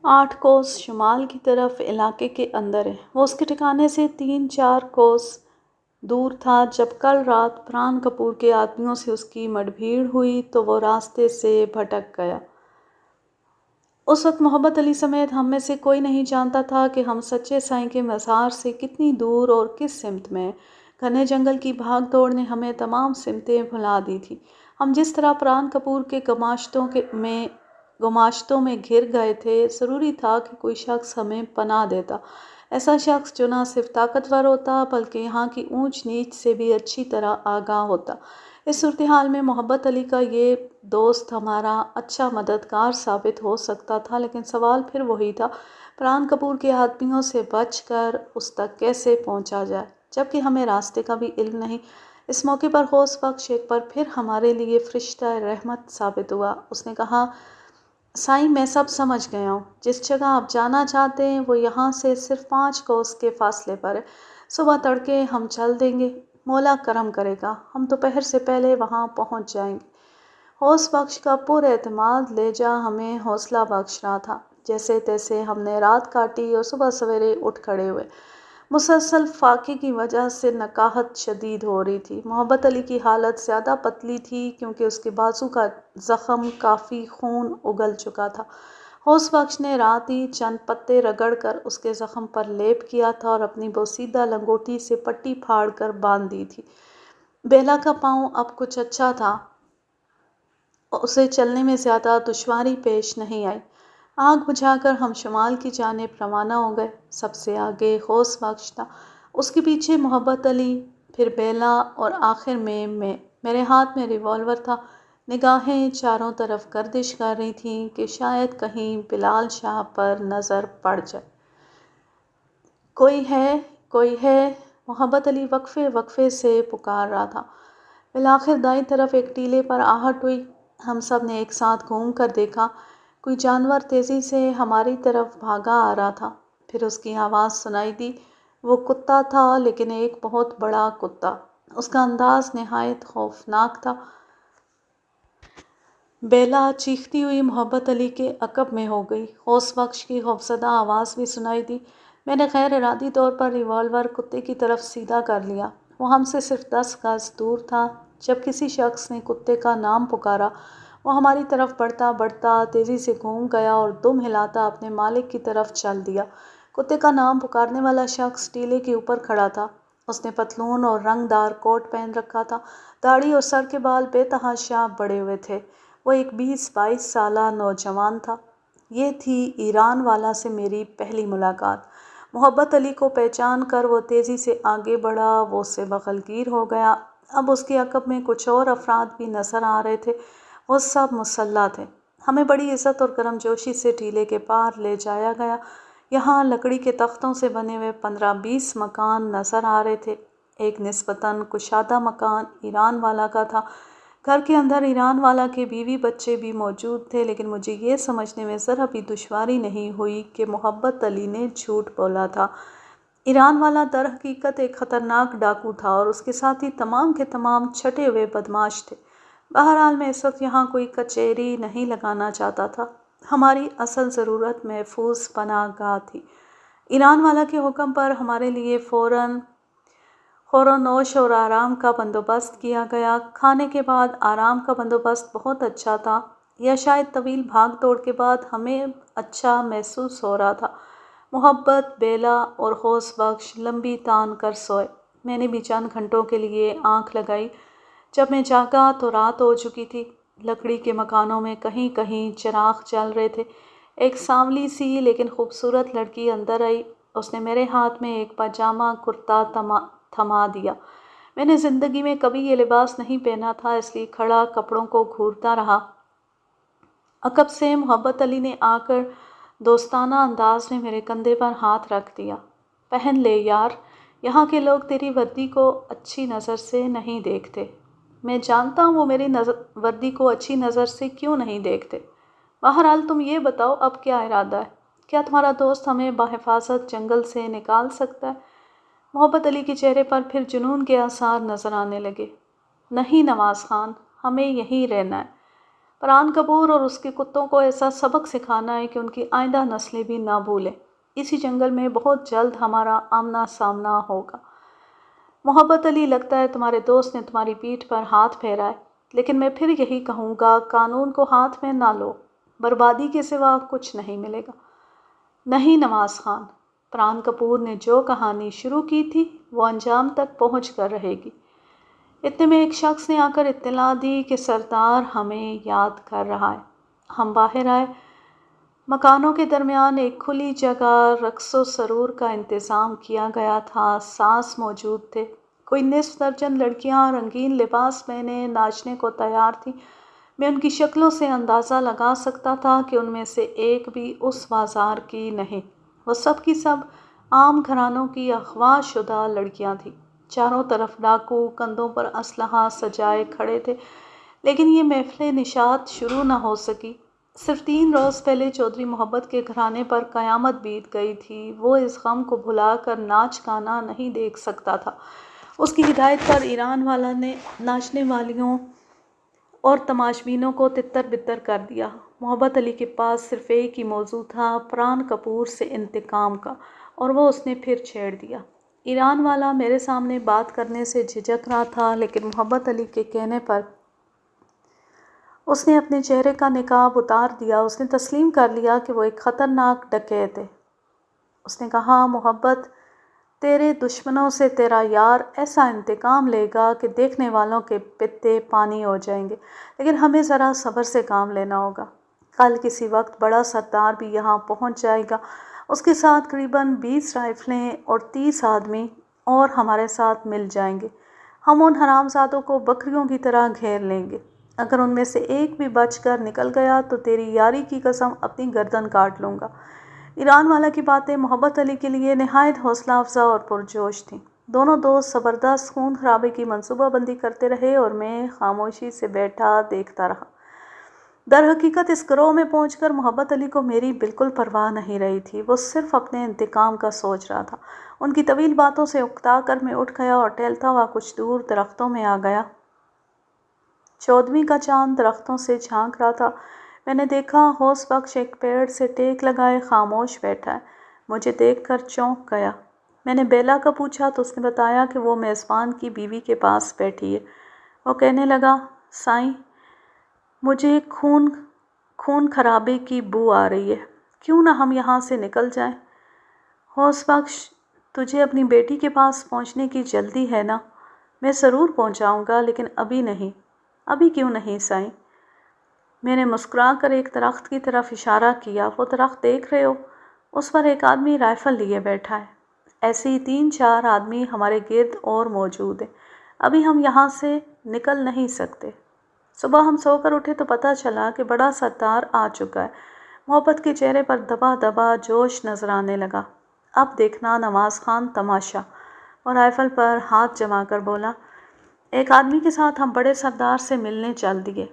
8 کوس شمال کی طرف علاقے کے اندر ہے۔ وہ اس کے ٹھکانے سے 3-4 کوس دور تھا۔ جب کل رات پران کپور کے آدمیوں سے اس کی مڈبھیڑ ہوئی تو وہ راستے سے بھٹک گیا۔ اس وقت محبت علی سمیت ہم میں سے کوئی نہیں جانتا تھا کہ ہم سچے سائیں کے مزار سے کتنی دور اور کس سمت میں ہیں۔ گھنے جنگل کی بھاگ دوڑ نے ہمیں تمام سمتیں بھلا دی تھی۔ ہم جس طرح پران کپور کے گماشتوں میں گھر گئے تھے، ضروری تھا کہ کوئی شخص ہمیں پناہ دیتا، ایسا شخص جو نہ صرف طاقتور ہوتا بلکہ یہاں کی اونچ نیچ سے بھی اچھی طرح آگاہ ہوتا۔ اس صورتحال میں محبت علی کا یہ دوست ہمارا اچھا مددگار ثابت ہو سکتا تھا، لیکن سوال پھر وہی تھا، پران کپور کے آدمیوں سے بچ کر اس تک کیسے پہنچا جائے، جبکہ ہمیں راستے کا بھی علم نہیں۔ اس موقع پر ہوش بخش ایک بار پھر ہمارے لیے فرشتہ رحمت ثابت ہوا۔ اس نے کہا، سائیں، میں سب سمجھ گیا ہوں۔ جس جگہ آپ جانا چاہتے ہیں وہ یہاں سے صرف 5 کوس کے فاصلے پر ہے۔ صبح تڑکے ہم چل دیں گے، مولا کرم کرے گا، ہم دوپہر سے پہلے وہاں پہنچ جائیں گے۔ ہوش بخش کا پر اعتماد لہجہ ہمیں حوصلہ بخش رہا تھا۔ جیسے تیسے ہم نے رات کاٹی اور صبح سویرے اٹھ کھڑے ہوئے۔ مسلسل فاقے کی وجہ سے نکاہت شدید ہو رہی تھی۔ محبت علی کی حالت زیادہ پتلی تھی کیونکہ اس کے بازو کا زخم کافی خون اگل چکا تھا۔ ہوش بخش نے رات ہی چند پتے رگڑ کر اس کے زخم پر لیپ کیا تھا اور اپنی بوسیدہ لنگوٹی سے پٹی پھاڑ کر باندھ دی تھی۔ بیلا کا پاؤں اب کچھ اچھا تھا، اسے چلنے میں زیادہ دشواری پیش نہیں آئی۔ آگ بجھا کر ہم شمال کی جانب روانہ ہو گئے۔ سب سے آگے غوث بخش تھا، اس کے پیچھے محبت علی، پھر بیلا اور آخر میں میرے ہاتھ میں ریوالور تھا۔ نگاہیں چاروں طرف گردش کر رہی تھیں کہ شاید کہیں بلال شاہ پر نظر پڑ جائے۔ کوئی ہے، کوئی ہے، محبت علی وقفے وقفے سے پکار رہا تھا۔ بالآخر دائیں طرف ایک ٹیلے پر آہٹ ہوئی۔ ہم سب نے ایک ساتھ گھوم کر دیکھا، کوئی جانور تیزی سے ہماری طرف بھاگا آ رہا تھا۔ پھر اس کی آواز سنائی دی۔ وہ کتا تھا، لیکن ایک بہت بڑا کتا۔ اس کا انداز نہایت خوفناک تھا۔ بیلا چیختی ہوئی محبت علی کے عقب میں ہو گئی۔ غوث بخش کی خوفزدہ آواز بھی سنائی دی۔ میں نے غیر ارادی طور پر ریوالور کتے کی طرف سیدھا کر لیا۔ وہ ہم سے صرف 10 گز دور تھا۔ جب کسی شخص نے کتے کا نام پکارا، وہ ہماری طرف بڑھتا بڑھتا تیزی سے گھوم گیا اور دم ہلاتا اپنے مالک کی طرف چل دیا۔ کتے کا نام پکارنے والا شخص ٹیلے کے اوپر کھڑا تھا۔ اس نے پتلون اور رنگ دار کوٹ پہن رکھا تھا۔ داڑھی اور سر کے بال بے تحاشا بڑھے ہوئے تھے۔ وہ ایک 20-22 سالہ نوجوان تھا۔ یہ تھی ایران والا سے میری پہلی ملاقات۔ محبت علی کو پہچان کر وہ تیزی سے آگے بڑھا۔ وہ اس سے بغل گیر ہو گیا۔ اب اس کے عقب میں کچھ اور افراد بھی نظر آ رہے تھے۔ وہ سب مسلح تھے۔ ہمیں بڑی عزت اور گرم جوشی سے ٹیلے کے پار لے جایا گیا۔ یہاں لکڑی کے تختوں سے بنے ہوئے 15-20 مکان نظر آ رہے تھے۔ ایک نسبتاً کشادہ مکان ایران والا کا تھا۔ گھر کے اندر ایران والا کے بیوی بچے بھی موجود تھے، لیکن مجھے یہ سمجھنے میں ذرا بھی دشواری نہیں ہوئی کہ محبت علی نے جھوٹ بولا تھا۔ ایران والا در حقیقت ایک خطرناک ڈاکو تھا اور اس کے ساتھی تمام کے تمام چھٹے ہوئے بدماش تھے۔ بہرحال میں اس وقت یہاں کوئی کچہری نہیں لگانا چاہتا تھا۔ ہماری اصل ضرورت محفوظ پناہ گاہ تھی۔ ایران والا کے حکم پر ہمارے لیے فوراً خورونوش اور آرام کا بندوبست کیا گیا۔ کھانے کے بعد آرام کا بندوبست بہت اچھا تھا، یا شاید طویل بھاگ دوڑ کے بعد ہمیں اچھا محسوس ہو رہا تھا۔ محبت، بیلا اور غوث بخش لمبی تان کر سوئے۔ میں نے بھی چند گھنٹوں کے لیے آنکھ لگائی۔ جب میں جاگا تو رات ہو چکی تھی۔ لکڑی کے مکانوں میں کہیں کہیں چراغ جل رہے تھے۔ ایک سانولی سی لیکن خوبصورت لڑکی اندر آئی۔ اس نے میرے ہاتھ میں ایک پاجامہ کرتا تھما دیا۔ میں نے زندگی میں کبھی یہ لباس نہیں پہنا تھا، اس لیے کھڑا کپڑوں کو گھورتا رہا۔ عقب سے محبت علی نے آ کر دوستانہ انداز میں میرے کندھے پر ہاتھ رکھ دیا۔ پہن لے یار، یہاں کے لوگ تیری وردی کو اچھی نظر سے نہیں دیکھتے۔ میں جانتا ہوں وہ میری وردی کو اچھی نظر سے کیوں نہیں دیکھتے۔ بہرحال تم یہ بتاؤ اب کیا ارادہ ہے؟ کیا تمہارا دوست ہمیں بحفاظت جنگل سے نکال سکتا ہے؟ محبت علی کے چہرے پر پھر جنون کے آثار نظر آنے لگے۔ نہیں نواز خان، ہمیں یہیں رہنا ہے۔ پران کپور اور اس کے کتوں کو ایسا سبق سکھانا ہے کہ ان کی آئندہ نسلیں بھی نہ بھولیں۔ اسی جنگل میں بہت جلد ہمارا آمنا سامنا ہوگا۔ محبت علی، لگتا ہے تمہارے دوست نے تمہاری پیٹھ پر ہاتھ پھیرا ہے، لیکن میں پھر یہی کہوں گا، قانون کو ہاتھ میں نہ لو، بربادی کے سوا کچھ نہیں ملے گا۔ نہیں نواز خان، پران کپور نے جو کہانی شروع کی تھی وہ انجام تک پہنچ کر رہے گی۔ اتنے میں ایک شخص نے آ کر اطلاع دی کہ سردار ہمیں یاد کر رہا ہے۔ ہم باہر آئے۔ مکانوں کے درمیان ایک کھلی جگہ، رقص و سرور کا انتظام کیا گیا تھا۔ ساز موجود تھے۔ کوئی نصف درجن لڑکیاں رنگین لباس پہنے ناچنے کو تیار تھیں۔ میں ان کی شکلوں سے اندازہ لگا سکتا تھا کہ ان میں سے ایک بھی اس بازار کی نہیں۔ وہ سب کی سب عام گھرانوں کی اغوا شدہ لڑکیاں تھیں۔ چاروں طرف ڈاکو کندھوں پر اسلحہ سجائے کھڑے تھے، لیکن یہ محفل نشاط شروع نہ ہو سکی۔ صرف 3 روز پہلے چودھری محبت کے گھرانے پر قیامت بیت گئی تھی۔ وہ اس غم کو بھلا کر ناچ گانا نہیں دیکھ سکتا تھا۔ اس کی ہدایت پر ایران والا نے ناچنے والیوں اور تماش بینوں کو تتر بتر کر دیا۔ محبت علی کے پاس صرف ایک ہی موضوع تھا، پران کپور سے انتقام کا، اور وہ اس نے پھر چھیڑ دیا۔ ایران والا میرے سامنے بات کرنے سے جھجک رہا تھا، لیکن محبت علی کے کہنے پر اس نے اپنے چہرے کا نقاب اتار دیا۔ اس نے تسلیم کر لیا کہ وہ ایک خطرناک ڈکیت ہے۔ اس نے کہا، محبت، تیرے دشمنوں سے تیرا یار ایسا انتقام لے گا کہ دیکھنے والوں کے پتے پانی ہو جائیں گے، لیکن ہمیں ذرا صبر سے کام لینا ہوگا۔ کل کسی وقت بڑا سردار بھی یہاں پہنچ جائے گا، اس کے ساتھ قریباً 20 رائفلیں اور 30 آدمی اور ہمارے ساتھ مل جائیں گے۔ ہم ان حرامزادوں کو بکریوں کی طرح گھیر لیں گے۔ اگر ان میں سے ایک بھی بچ کر نکل گیا تو تیری یاری کی قسم اپنی گردن کاٹ لوں گا۔ ایران والا کی باتیں محبت علی کے لیے نہایت حوصلہ افزا اور پرجوش تھیں۔ دونوں دوست زبردست خون خرابے کی منصوبہ بندی کرتے رہے اور میں خاموشی سے بیٹھا دیکھتا رہا۔ در حقیقت اس گروہ میں پہنچ کر محبت علی کو میری بالکل پرواہ نہیں رہی تھی، وہ صرف اپنے انتقام کا سوچ رہا تھا۔ ان کی طویل باتوں سے اکتا کر میں اٹھ گیا اور ٹہلتا ہوا کچھ دور درختوں میں آ گیا۔ 14ویں کا چاند درختوں سے جھانک رہا تھا۔ میں نے دیکھا ہوش بخش ایک پیڑ سے ٹیک لگائے خاموش بیٹھا ہے۔ مجھے دیکھ کر چونک گیا۔ میں نے بیلا کا پوچھا تو اس نے بتایا کہ وہ میزبان کی بیوی کے پاس بیٹھی ہے۔ وہ کہنے لگا، سائیں، مجھے خون خرابے کی بو آ رہی ہے، کیوں نہ ہم یہاں سے نکل جائیں؟ ہوش بخش، تجھے اپنی بیٹی کے پاس پہنچنے کی جلدی ہے نا؟ میں ضرور پہنچاؤں گا، لیکن ابھی نہیں۔ ابھی کیوں نہیں سائیں؟ میں نے مسکرا کر ایک درخت کی طرف اشارہ کیا۔ وہ درخت دیکھ رہے ہو؟ اس پر ایک آدمی رائفل لیے بیٹھا ہے۔ ایسے ہی 3-4 آدمی ہمارے گرد اور موجود ہیں۔ ابھی ہم یہاں سے نکل نہیں سکتے۔ صبح ہم سو کر اٹھے تو پتہ چلا کہ بڑا سردار آ چکا ہے۔ محبت کے چہرے پر دبا دبا جوش نظر آنے لگا۔ اب دیکھنا نواز خان تماشا، اور رائفل پر ہاتھ جما کر بولا۔ ایک آدمی کے ساتھ ہم بڑے سردار سے ملنے چل دیے۔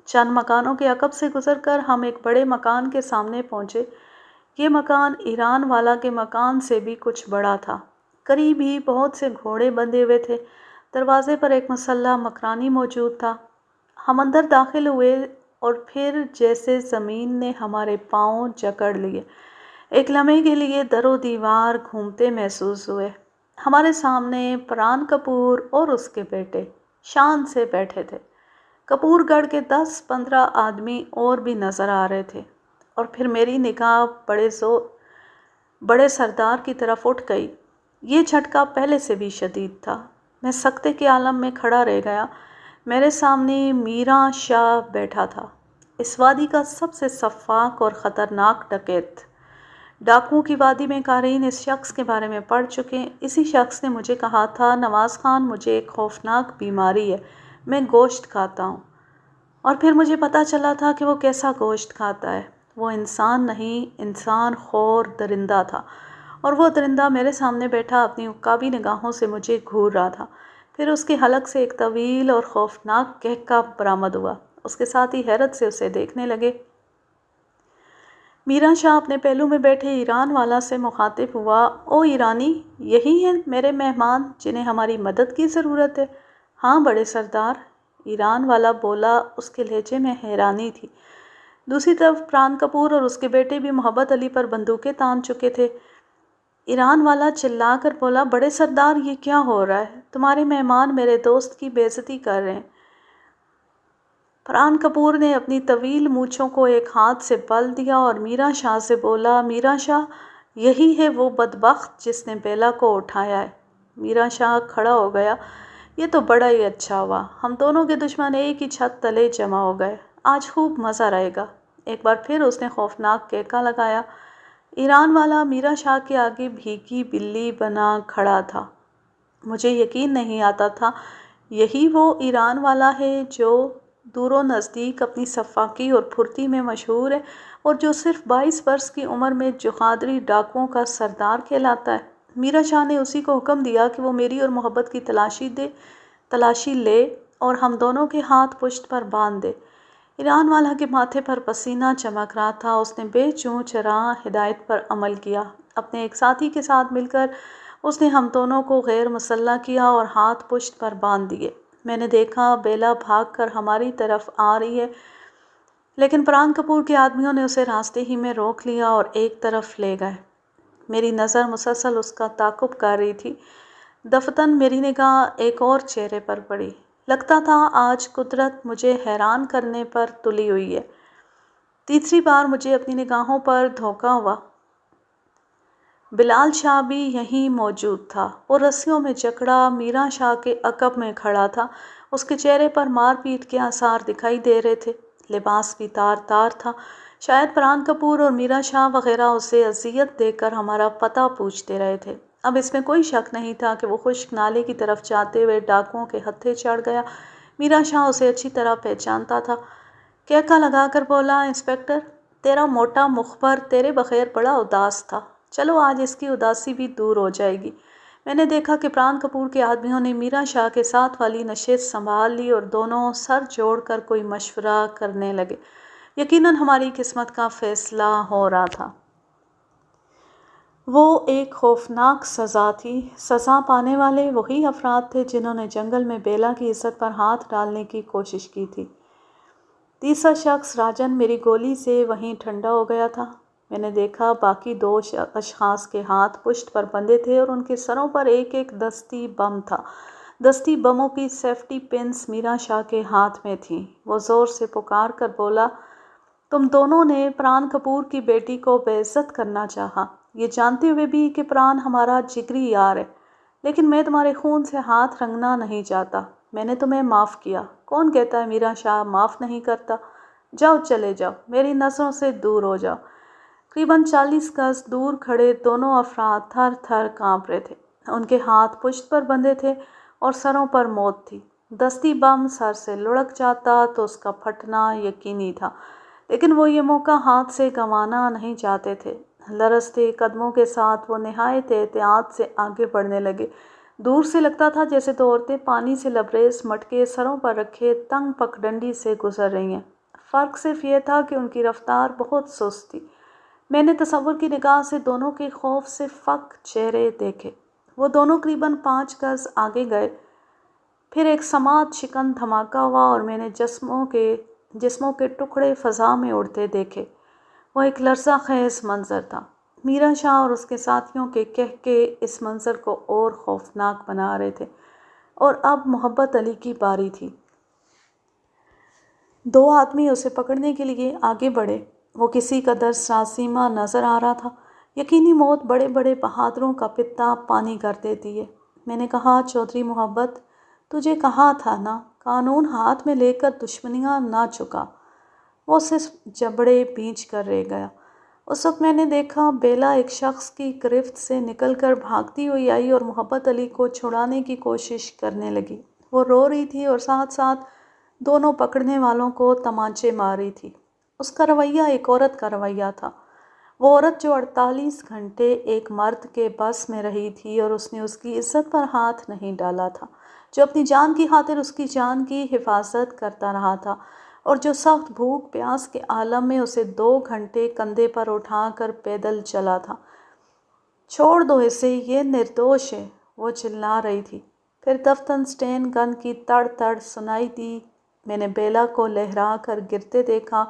چند مکانوں کے عقب سے گزر کر ہم ایک بڑے مکان کے سامنے پہنچے۔ یہ مکان ایران والا کے مکان سے بھی کچھ بڑا تھا۔ قریب ہی بہت سے گھوڑے بندھے ہوئے تھے۔ دروازے پر ایک مسلح مکرانی موجود تھا۔ ہم اندر داخل ہوئے اور پھر جیسے زمین نے ہمارے پاؤں جکڑ لیے، ایک لمحے کے لیے در و دیوار گھومتے محسوس ہوئے۔ ہمارے سامنے پران کپور اور اس کے بیٹے شان سے بیٹھے تھے۔ کپور گڑھ کے 10-15 آدمی اور بھی نظر آ رہے تھے، اور پھر میری نگاہ بڑے سردار کی طرف اٹھ گئی۔ یہ جھٹکا پہلے سے بھی شدید تھا۔ میں سکتے کے عالم میں کھڑا رہ گیا۔ میرے سامنے میراں شاہ بیٹھا تھا، اس وادی کا سب سے سفاک اور خطرناک ڈکیت۔ ڈاکوؤں کی وادی میں قارئین اس شخص کے بارے میں پڑھ چکے۔ اسی شخص نے مجھے کہا تھا، نواز خان، مجھے ایک خوفناک بیماری ہے، میں گوشت کھاتا ہوں۔ اور پھر مجھے پتہ چلا تھا کہ وہ کیسا گوشت کھاتا ہے۔ وہ انسان نہیں، انسان خور درندہ تھا، اور وہ درندہ میرے سامنے بیٹھا اپنی عقابی نگاہوں سے مجھے گھور رہا تھا۔ پھر اس کے حلق سے ایک طویل اور خوفناک قہقہ برآمد ہوا۔ اس کے ساتھی حیرت سے اسے دیکھنے لگے۔ میراں شاہ اپنے پہلو میں بیٹھے ایران والا سے مخاطب ہوا، او ایرانی، یہی ہیں میرے مہمان جنہیں ہماری مدد کی ضرورت ہے؟ ہاں بڑے سردار، ایران والا بولا، اس کے لہجے میں حیرانی تھی۔ دوسری طرف پران کپور اور اس کے بیٹے بھی محبت علی پر بندوقیں تان چکے تھے۔ ایران والا چلا کر بولا، بڑے سردار، یہ کیا ہو رہا ہے؟ تمہارے مہمان میرے دوست کی بے عزتی کر رہے ہیں۔ پران کپور نے اپنی طویل مونچھوں کو ایک ہاتھ سے بل دیا اور میراں شاہ سے بولا، میراں شاہ، یہی ہے وہ بدبخت جس نے بیلا کو اٹھایا ہے۔ میراں شاہ کھڑا ہو گیا۔ یہ تو بڑا ہی اچھا ہوا، ہم دونوں کے دشمن ایک ہی چھت تلے جمع ہو گئے، آج خوب مزہ رہے گا۔ ایک بار پھر اس نے خوفناک قہقہ لگایا۔ ایران والا میراں شاہ کے آگے بھیگی بلی بنا کھڑا تھا۔ مجھے یقین نہیں آتا تھا یہی وہ ایران والا ہے جو دور و نزدیک اپنی سفاکی اور پھرتی میں مشہور ہے، اور جو صرف 22 برس کی عمر میں جوخادری ڈاکوؤں کا سردار کہلاتا ہے۔ میراں شاہ نے اسی کو حکم دیا کہ وہ میری اور محبت کی تلاشی لے اور ہم دونوں کے ہاتھ پشت پر باندھ دے۔ ایران والا کے ماتھے پر پسینہ چمک رہا تھا۔ اس نے بے چوں چراں ہدایت پر عمل کیا۔ اپنے ایک ساتھی کے ساتھ مل کر اس نے ہم دونوں کو غیر مسلح کیا اور ہاتھ پشت پر باندھ دیے۔ میں نے دیکھا بیلا بھاگ کر ہماری طرف آ رہی ہے، لیکن پران کپور کے آدمیوں نے اسے راستے ہی میں روک لیا اور ایک طرف لے گئے۔ میری نظر مسلسل اس کا تعاقب کر رہی تھی۔ دفتن میری نگاہ ایک اور چہرے پر پڑی۔ لگتا تھا آج قدرت مجھے حیران کرنے پر تلی ہوئی ہے۔ تیسری بار مجھے اپنی نگاہوں پر دھوکہ ہوا۔ بلال شاہ بھی یہیں موجود تھا۔ وہ رسیوں میں جکڑا میرا شاہ کے عقب میں کھڑا تھا۔ اس کے چہرے پر مار پیٹ کے آثار دکھائی دے رہے تھے۔ لباس بھی تار تار تھا۔ شاید پران کپور اور میرا شاہ وغیرہ اسے اذیت دے کر ہمارا پتہ پوچھتے رہے تھے۔ اب اس میں کوئی شک نہیں تھا کہ وہ خشک نالے کی طرف جاتے ہوئے ڈاکوؤں کے ہتھے چڑھ گیا۔ میرا شاہ اسے اچھی طرح پہچانتا تھا۔ کہکا لگا کر بولا، انسپکٹر، تیرا موٹا مخبر تیرے بغیر بڑا اداس تھا۔ چلو آج اس کی اداسی بھی دور ہو جائے گی۔ میں نے دیکھا کہ پران کپور کے آدمیوں نے میرا شاہ کے ساتھ والی نشست سنبھال لی اور دونوں سر جوڑ کر کوئی مشورہ کرنے لگے۔ یقیناً ہماری قسمت کا فیصلہ ہو رہا تھا۔ وہ ایک خوفناک سزا تھی۔ سزا پانے والے وہی افراد تھے جنہوں نے جنگل میں بیلا کی عزت پر ہاتھ ڈالنے کی کوشش کی تھی۔ تیسرا شخص راجن میری گولی سے وہیں ٹھنڈا ہو گیا تھا۔ میں نے دیکھا باقی دو اشخاص کے ہاتھ پشت پر بندھے تھے اور ان کے سروں پر ایک ایک دستی بم تھا۔ دستی بموں کی سیفٹی پنز میرا شاہ کے ہاتھ میں تھیں۔ وہ زور سے پکار کر بولا، تم دونوں نے پران کپور کی بیٹی کو بے عزت کرنا چاہا، یہ جانتے ہوئے بھی کہ پران ہمارا جگری یار ہے، لیکن میں تمہارے خون سے ہاتھ رنگنا نہیں چاہتا۔ میں نے تمہیں معاف کیا۔ کون کہتا ہے میرا شاہ معاف نہیں کرتا؟ جاؤ، چلے جاؤ، میری نظروں سے دور ہو جاؤ۔ قریباً 40 گز دور کھڑے دونوں افراد تھر تھر کانپ رہے تھے۔ ان کے ہاتھ پشت پر بندھے تھے اور سروں پر موت تھی۔ دستی بم سر سے لڑک جاتا تو اس کا پھٹنا یقینی تھا، لیکن وہ یہ موقع ہاتھ سے گنوانا نہیں چاہتے تھے۔ لرزتے قدموں کے ساتھ وہ نہایت احتیاط سے آگے بڑھنے لگے۔ دور سے لگتا تھا جیسے دو عورتیں پانی سے لبریز مٹکے سروں پر رکھے تنگ پگڈنڈی سے گزر رہی ہیں۔ فرق صرف یہ تھا کہ ان کی رفتار بہت سست تھی۔ میں نے تصور کی نگاہ سے دونوں کے خوف سے فک چہرے دیکھے۔ وہ دونوں قریباً 5 گز آگے گئے۔ پھر ایک سماعت شکن دھماکہ ہوا اور میں نے جسموں کے ٹکڑے فضا میں اڑتے دیکھے۔ وہ ایک لرزہ خیز منظر تھا۔ میرا شاہ اور اس کے ساتھیوں کے کہکے اس منظر کو اور خوفناک بنا رہے تھے۔ اور اب محبت علی کی باری تھی۔ 2 آدمی اسے پکڑنے کے لیے آگے بڑھے۔ وہ کسی قدر سراسیمہ نظر آ رہا تھا۔ یقینی موت بڑے بڑے بہادروں کا پتا پانی کر دیتی ہے۔ میں نے کہا، چودھری محبت، تجھے کہا تھا نا، قانون ہاتھ میں لے کر دشمنیاں نہ چکا۔ وہ صرف جبڑے بھینچ کر رہ گیا۔ اس وقت میں نے دیکھا بیلا ایک شخص کی گرفت سے نکل کر بھاگتی ہوئی آئی اور محبت علی کو چھڑانے کی کوشش کرنے لگی۔ وہ رو رہی تھی اور ساتھ ساتھ دونوں پکڑنے والوں کو تمانچے مار رہی تھی۔ اس کا رویہ ایک عورت کا رویہ تھا۔ وہ عورت جو 48 گھنٹے ایک مرد کے بس میں رہی تھی اور اس نے اس کی عزت پر ہاتھ نہیں ڈالا تھا، جو اپنی جان کی خاطر اس کی جان کی حفاظت کرتا رہا تھا اور جو سخت بھوک پیاس کے عالم میں اسے 2 گھنٹے کندھے پر اٹھا کر پیدل چلا تھا۔ چھوڑ دو اسے، یہ نردوش ہے، وہ چلا رہی تھی۔ پھر دفتن سٹین گن کی تڑ تڑ سنائی دی۔ میں نے بیلا کو لہرا کر گرتے دیکھا۔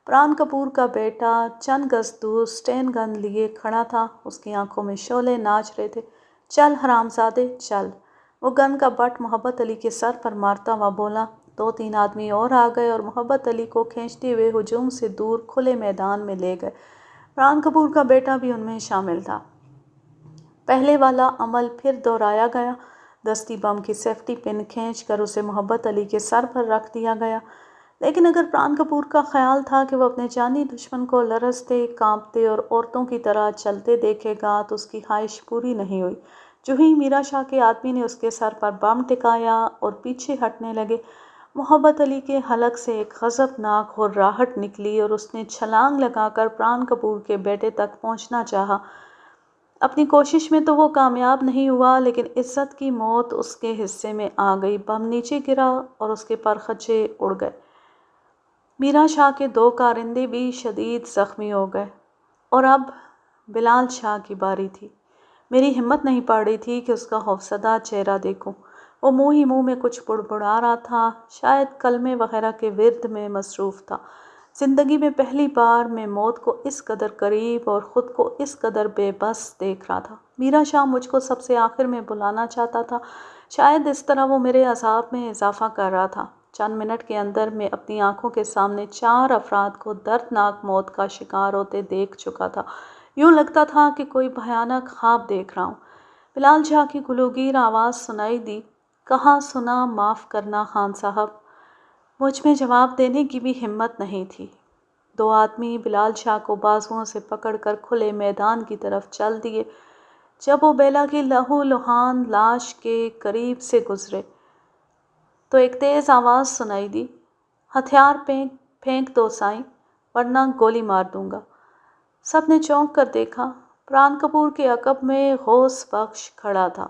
پران کپور کا بیٹا چند گز دور سٹین گن لیے کھڑا تھا۔ اس کی آنکھوں میں شعلے ناچ رہے تھے۔ چل حرامزادے، چل۔ وہ گن کا بٹ محبت علی کے سر پر مارتا ہوا بولا۔ 2-3 آدمی اور آ گئے اور محبت علی کو کھینچتے ہوئے ہجوم سے دور کھلے میدان میں لے گئے۔ پران کپور کا بیٹا بھی ان میں شامل تھا۔ پہلے والا عمل پھر دہرایا گیا۔ دستی بم کی سیفٹی پن کھینچ کر اسے محبت علی کے سر پر رکھ دیا گیا۔ لیکن اگر پران کپور کا خیال تھا کہ وہ اپنے جانی دشمن کو لرزتے، کانپتے اور عورتوں کی طرح چلتے دیکھے گا تو اس کی خواہش پوری نہیں ہوئی۔ جو ہی میرا شاہ کے آدمی نے اس کے سر پر بم ٹکایا اور پیچھے ہٹنے لگے، محبت علی کے حلق سے ایک غضبناک ہرراہٹ نکلی اور اس نے چھلانگ لگا کر پران کپور کے بیٹے تک پہنچنا چاہا۔ اپنی کوشش میں تو وہ کامیاب نہیں ہوا، لیکن عزت کی موت اس کے حصے میں آ گئی۔ بم نیچے گرا اور اس کے پرخچے اڑ گئے۔ میرا شاہ کے 2 کارندے بھی شدید زخمی ہو گئے اور اب بلال شاہ کی باری تھی۔ میری ہمت نہیں پڑ رہی تھی کہ اس کا خوفزدہ چہرہ دیکھوں۔ وہ منہ ہی منہ میں کچھ بڑبڑا رہا تھا، شاید کلمے وغیرہ کے ورد میں مصروف تھا۔ زندگی میں پہلی بار میں موت کو اس قدر قریب اور خود کو اس قدر بے بس دیکھ رہا تھا۔ میرا شاہ مجھ کو سب سے آخر میں بلانا چاہتا تھا، شاید اس طرح وہ میرے عذاب میں اضافہ کر رہا تھا۔ چند منٹ کے اندر میں اپنی آنکھوں کے سامنے 4 افراد کو دردناک موت کا شکار ہوتے دیکھ چکا تھا۔ یوں لگتا تھا کہ کوئی بھیانک خواب دیکھ رہا ہوں۔ بلال شاہ کی گلوگیر آواز سنائی دی، کہاں سنا معاف کرنا خان صاحب۔ مجھ میں جواب دینے کی بھی ہمت نہیں تھی۔ دو آدمی بلال شاہ کو بازوؤں سے پکڑ کر کھلے میدان کی طرف چل دیے۔ جب وہ بیلا کی لہو لہان لاش کے قریب سے گزرے تو ایک تیز آواز سنائی دی، ہتھیار پھینک دو سائیں، ورنہ گولی مار دوں گا۔ سب نے چونک کر دیکھا۔ پران کپور کے عقب میں غوث بخش کھڑا تھا،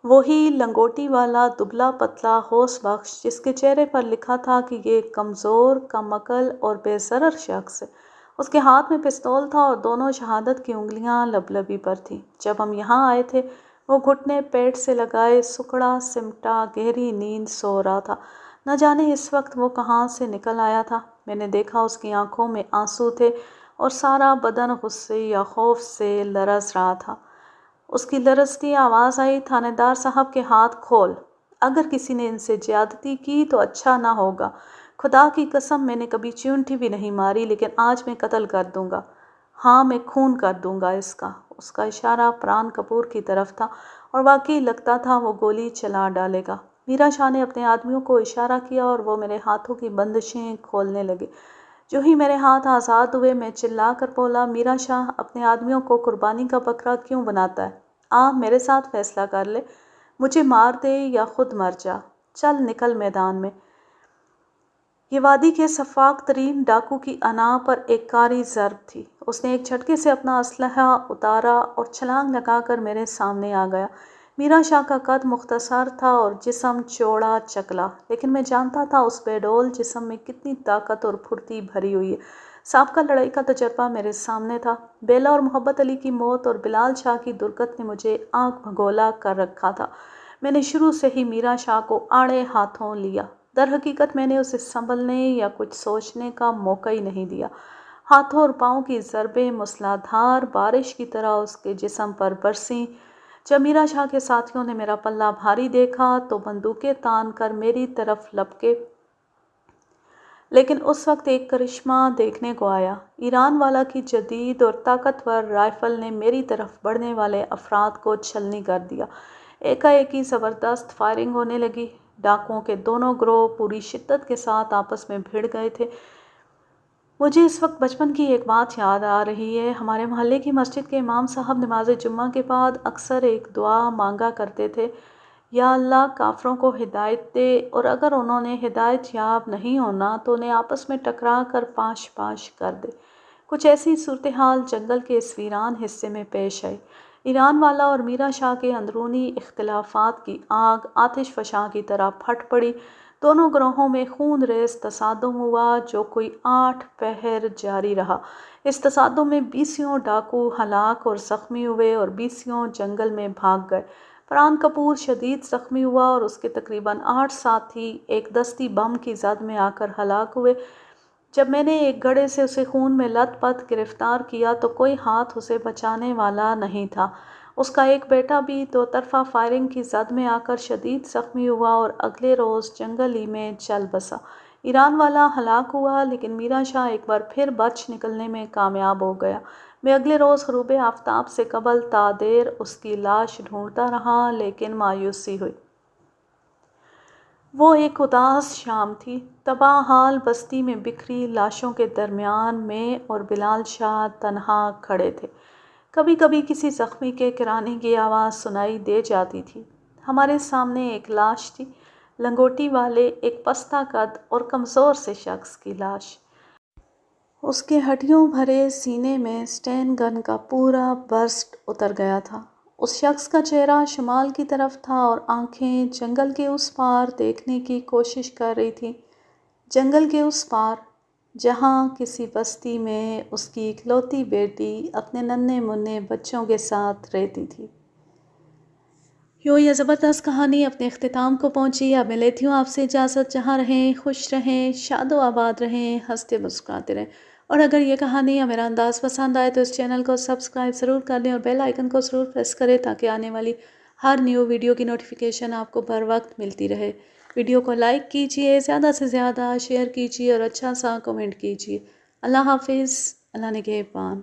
وہی لنگوٹی والا دبلا پتلا غوث بخش جس کے چہرے پر لکھا تھا کہ یہ کمزور، کم عقل اور بے ضرر شخص ہے۔ اس کے ہاتھ میں پستول تھا اور دونوں شہادت کی انگلیاں لبلبی پر تھیں۔ جب ہم یہاں آئے تھے وہ گھٹنے پیٹ سے لگائے سکڑا سمٹا گہری نیند سو رہا تھا۔ نہ جانے اس وقت وہ کہاں سے نکل آیا تھا۔ میں نے دیکھا اس کی آنکھوں میں آنسو تھے اور سارا بدن غصے یا خوف سے لرز رہا تھا۔ اس کی لرزتی آواز آئی، تھانے دار صاحب کے ہاتھ کھول، اگر کسی نے ان سے زیادتی کی تو اچھا نہ ہوگا۔ خدا کی قسم میں نے کبھی چیونٹی بھی نہیں ماری، لیکن آج میں قتل کر دوں گا۔ ہاں، میں خون کر دوں گا اس کا۔ اس کا اشارہ پران کپور کی طرف تھا اور واقعی لگتا تھا وہ گولی چلا ڈالے گا۔ میرا شاہ نے اپنے آدمیوں کو اشارہ کیا اور وہ میرے ہاتھوں کی بندشیں کھولنے لگے۔ جو ہی میرے ہاتھ آزاد ہوئے میں چلا کر بولا، میرا شاہ اپنے آدمیوں کو قربانی کا بکرا کیوں بناتا ہے؟ میرے ساتھ فیصلہ کر لے، مجھے مار دے یا خود مر جا، چل نکل میدان میں۔ یہ وادی کے شفاق ترین ڈاکو کی انا پر ایک کاری ضرب تھی۔ اس نے ایک جھٹکے سے اپنا اسلحہ اتارا اور چھلانگ لگا کر میرے سامنے آ گیا۔ میرا شاہ کا قد مختصر تھا اور جسم چوڑا چکلا، لیکن میں جانتا تھا اس بے ڈول جسم میں کتنی طاقت اور پھرتی بھری ہوئی ہے۔ سابقہ لڑائی کا تجربہ میرے سامنے تھا۔ بیلا اور محبت علی کی موت اور بلال شاہ کی درگت نے مجھے آنکھ بھگولا کر رکھا تھا۔ میں نے شروع سے ہی میرا شاہ کو آڑے ہاتھوں لیا۔ در حقیقت میں نے اسے سنبھلنے یا کچھ سوچنے کا موقع ہی نہیں دیا۔ ہاتھوں اور پاؤں کی ضربیں موسلا دھار بارش کی طرح اس کے جسم پر برسیں۔ جب میرا شاہ کے ساتھیوں نے میرا پلہ بھاری دیکھا تو بندوقیں تان کر میری طرف لپکے، لیکن اس وقت ایک کرشمہ دیکھنے کو آیا۔ ایران والا کی جدید اور طاقتور رائفل نے میری طرف بڑھنے والے افراد کو چھلنی کر دیا۔ ایک زبردست فائرنگ ہونے لگی۔ ڈاکوؤں کے دونوں گروہ پوری شدت کے ساتھ آپس میں بھڑ گئے تھے۔ مجھے اس وقت بچپن کی ایک بات یاد آ رہی ہے۔ ہمارے محلے کی مسجد کے امام صاحب نماز جمعہ کے بعد اکثر ایک دعا مانگا کرتے تھے، یا اللہ کافروں کو ہدایت دے، اور اگر انہوں نے ہدایت یاب نہیں ہونا تو انہیں آپس میں ٹکرا کر پاش پاش کر دے۔ کچھ ایسی صورتحال جنگل کے اس ویران حصے میں پیش آئی۔ ایران والا اور میرا شاہ کے اندرونی اختلافات کی آگ آتش فشاں کی طرح پھٹ پڑی۔ دونوں گروہوں میں خون ریز تصادم ہوا جو کوئی 8 پہر جاری رہا۔ اس تصادم میں 20 ڈاکو ہلاک اور زخمی ہوئے اور 20 جنگل میں بھاگ گئے۔ پران کپور شدید زخمی ہوا اور اس کے تقریباً 8 ساتھی ایک دستی بم کی زد میں آ کر ہلاک ہوئے۔ جب میں نے ایک گڑھے سے اسے خون میں لت پت گرفتار کیا تو کوئی ہاتھ اسے بچانے والا نہیں تھا۔ اس کا ایک بیٹا بھی 2 طرفہ فائرنگ کی زد میں آ کر شدید زخمی ہوا اور اگلے روز جنگل ہی میں چل بسا۔ ایران والا ہلاک ہوا، لیکن میرا شاہ ایک بار پھر بچ نکلنے میں کامیاب ہو گیا۔ میں اگلے روز غروب آفتاب سے قبل تا دیر اس کی لاش ڈھونڈتا رہا، لیکن مایوسی ہوئی۔ وہ ایک اداس شام تھی۔ تباہ حال بستی میں بکھری لاشوں کے درمیان میں اور بلال شاہ تنہا کھڑے تھے۔ کبھی کبھی کسی زخمی کے کرانے کی آواز سنائی دے جاتی تھی۔ ہمارے سامنے ایک لاش تھی، لنگوٹی والے ایک پستہ قد اور کمزور سے شخص کی لاش۔ اس کے ہڈیوں بھرے سینے میں سٹین گن کا پورا برسٹ اتر گیا تھا۔ اس شخص کا چہرہ شمال کی طرف تھا اور آنکھیں جنگل کے اس پار دیکھنے کی کوشش کر رہی تھیں، جنگل کے اس پار جہاں کسی بستی میں اس کی اکلوتی بیٹی اپنے ننھے منھے بچوں کے ساتھ رہتی تھی۔ یوں یہ زبردست کہانی اپنے اختتام کو پہنچی۔ اب میں لیتی ہوں آپ سے اجازت۔ جہاں رہیں خوش رہیں، شاد و آباد رہیں، ہنستے مسکراتے رہیں، اور اگر یہ کہانی یا میرا انداز پسند آئے تو اس چینل کو سبسکرائب ضرور کر لیں اور بیل آئیکن کو ضرور پریس کریں تاکہ آنے والی ہر نیو ویڈیو کی نوٹیفیکیشن آپ کو بر وقت ملتی رہے۔ ویڈیو کو لائک کیجئے، زیادہ سے زیادہ شیئر کیجئے اور اچھا سا کمنٹ کیجئے۔ اللہ حافظ۔ اللہ نگہبان۔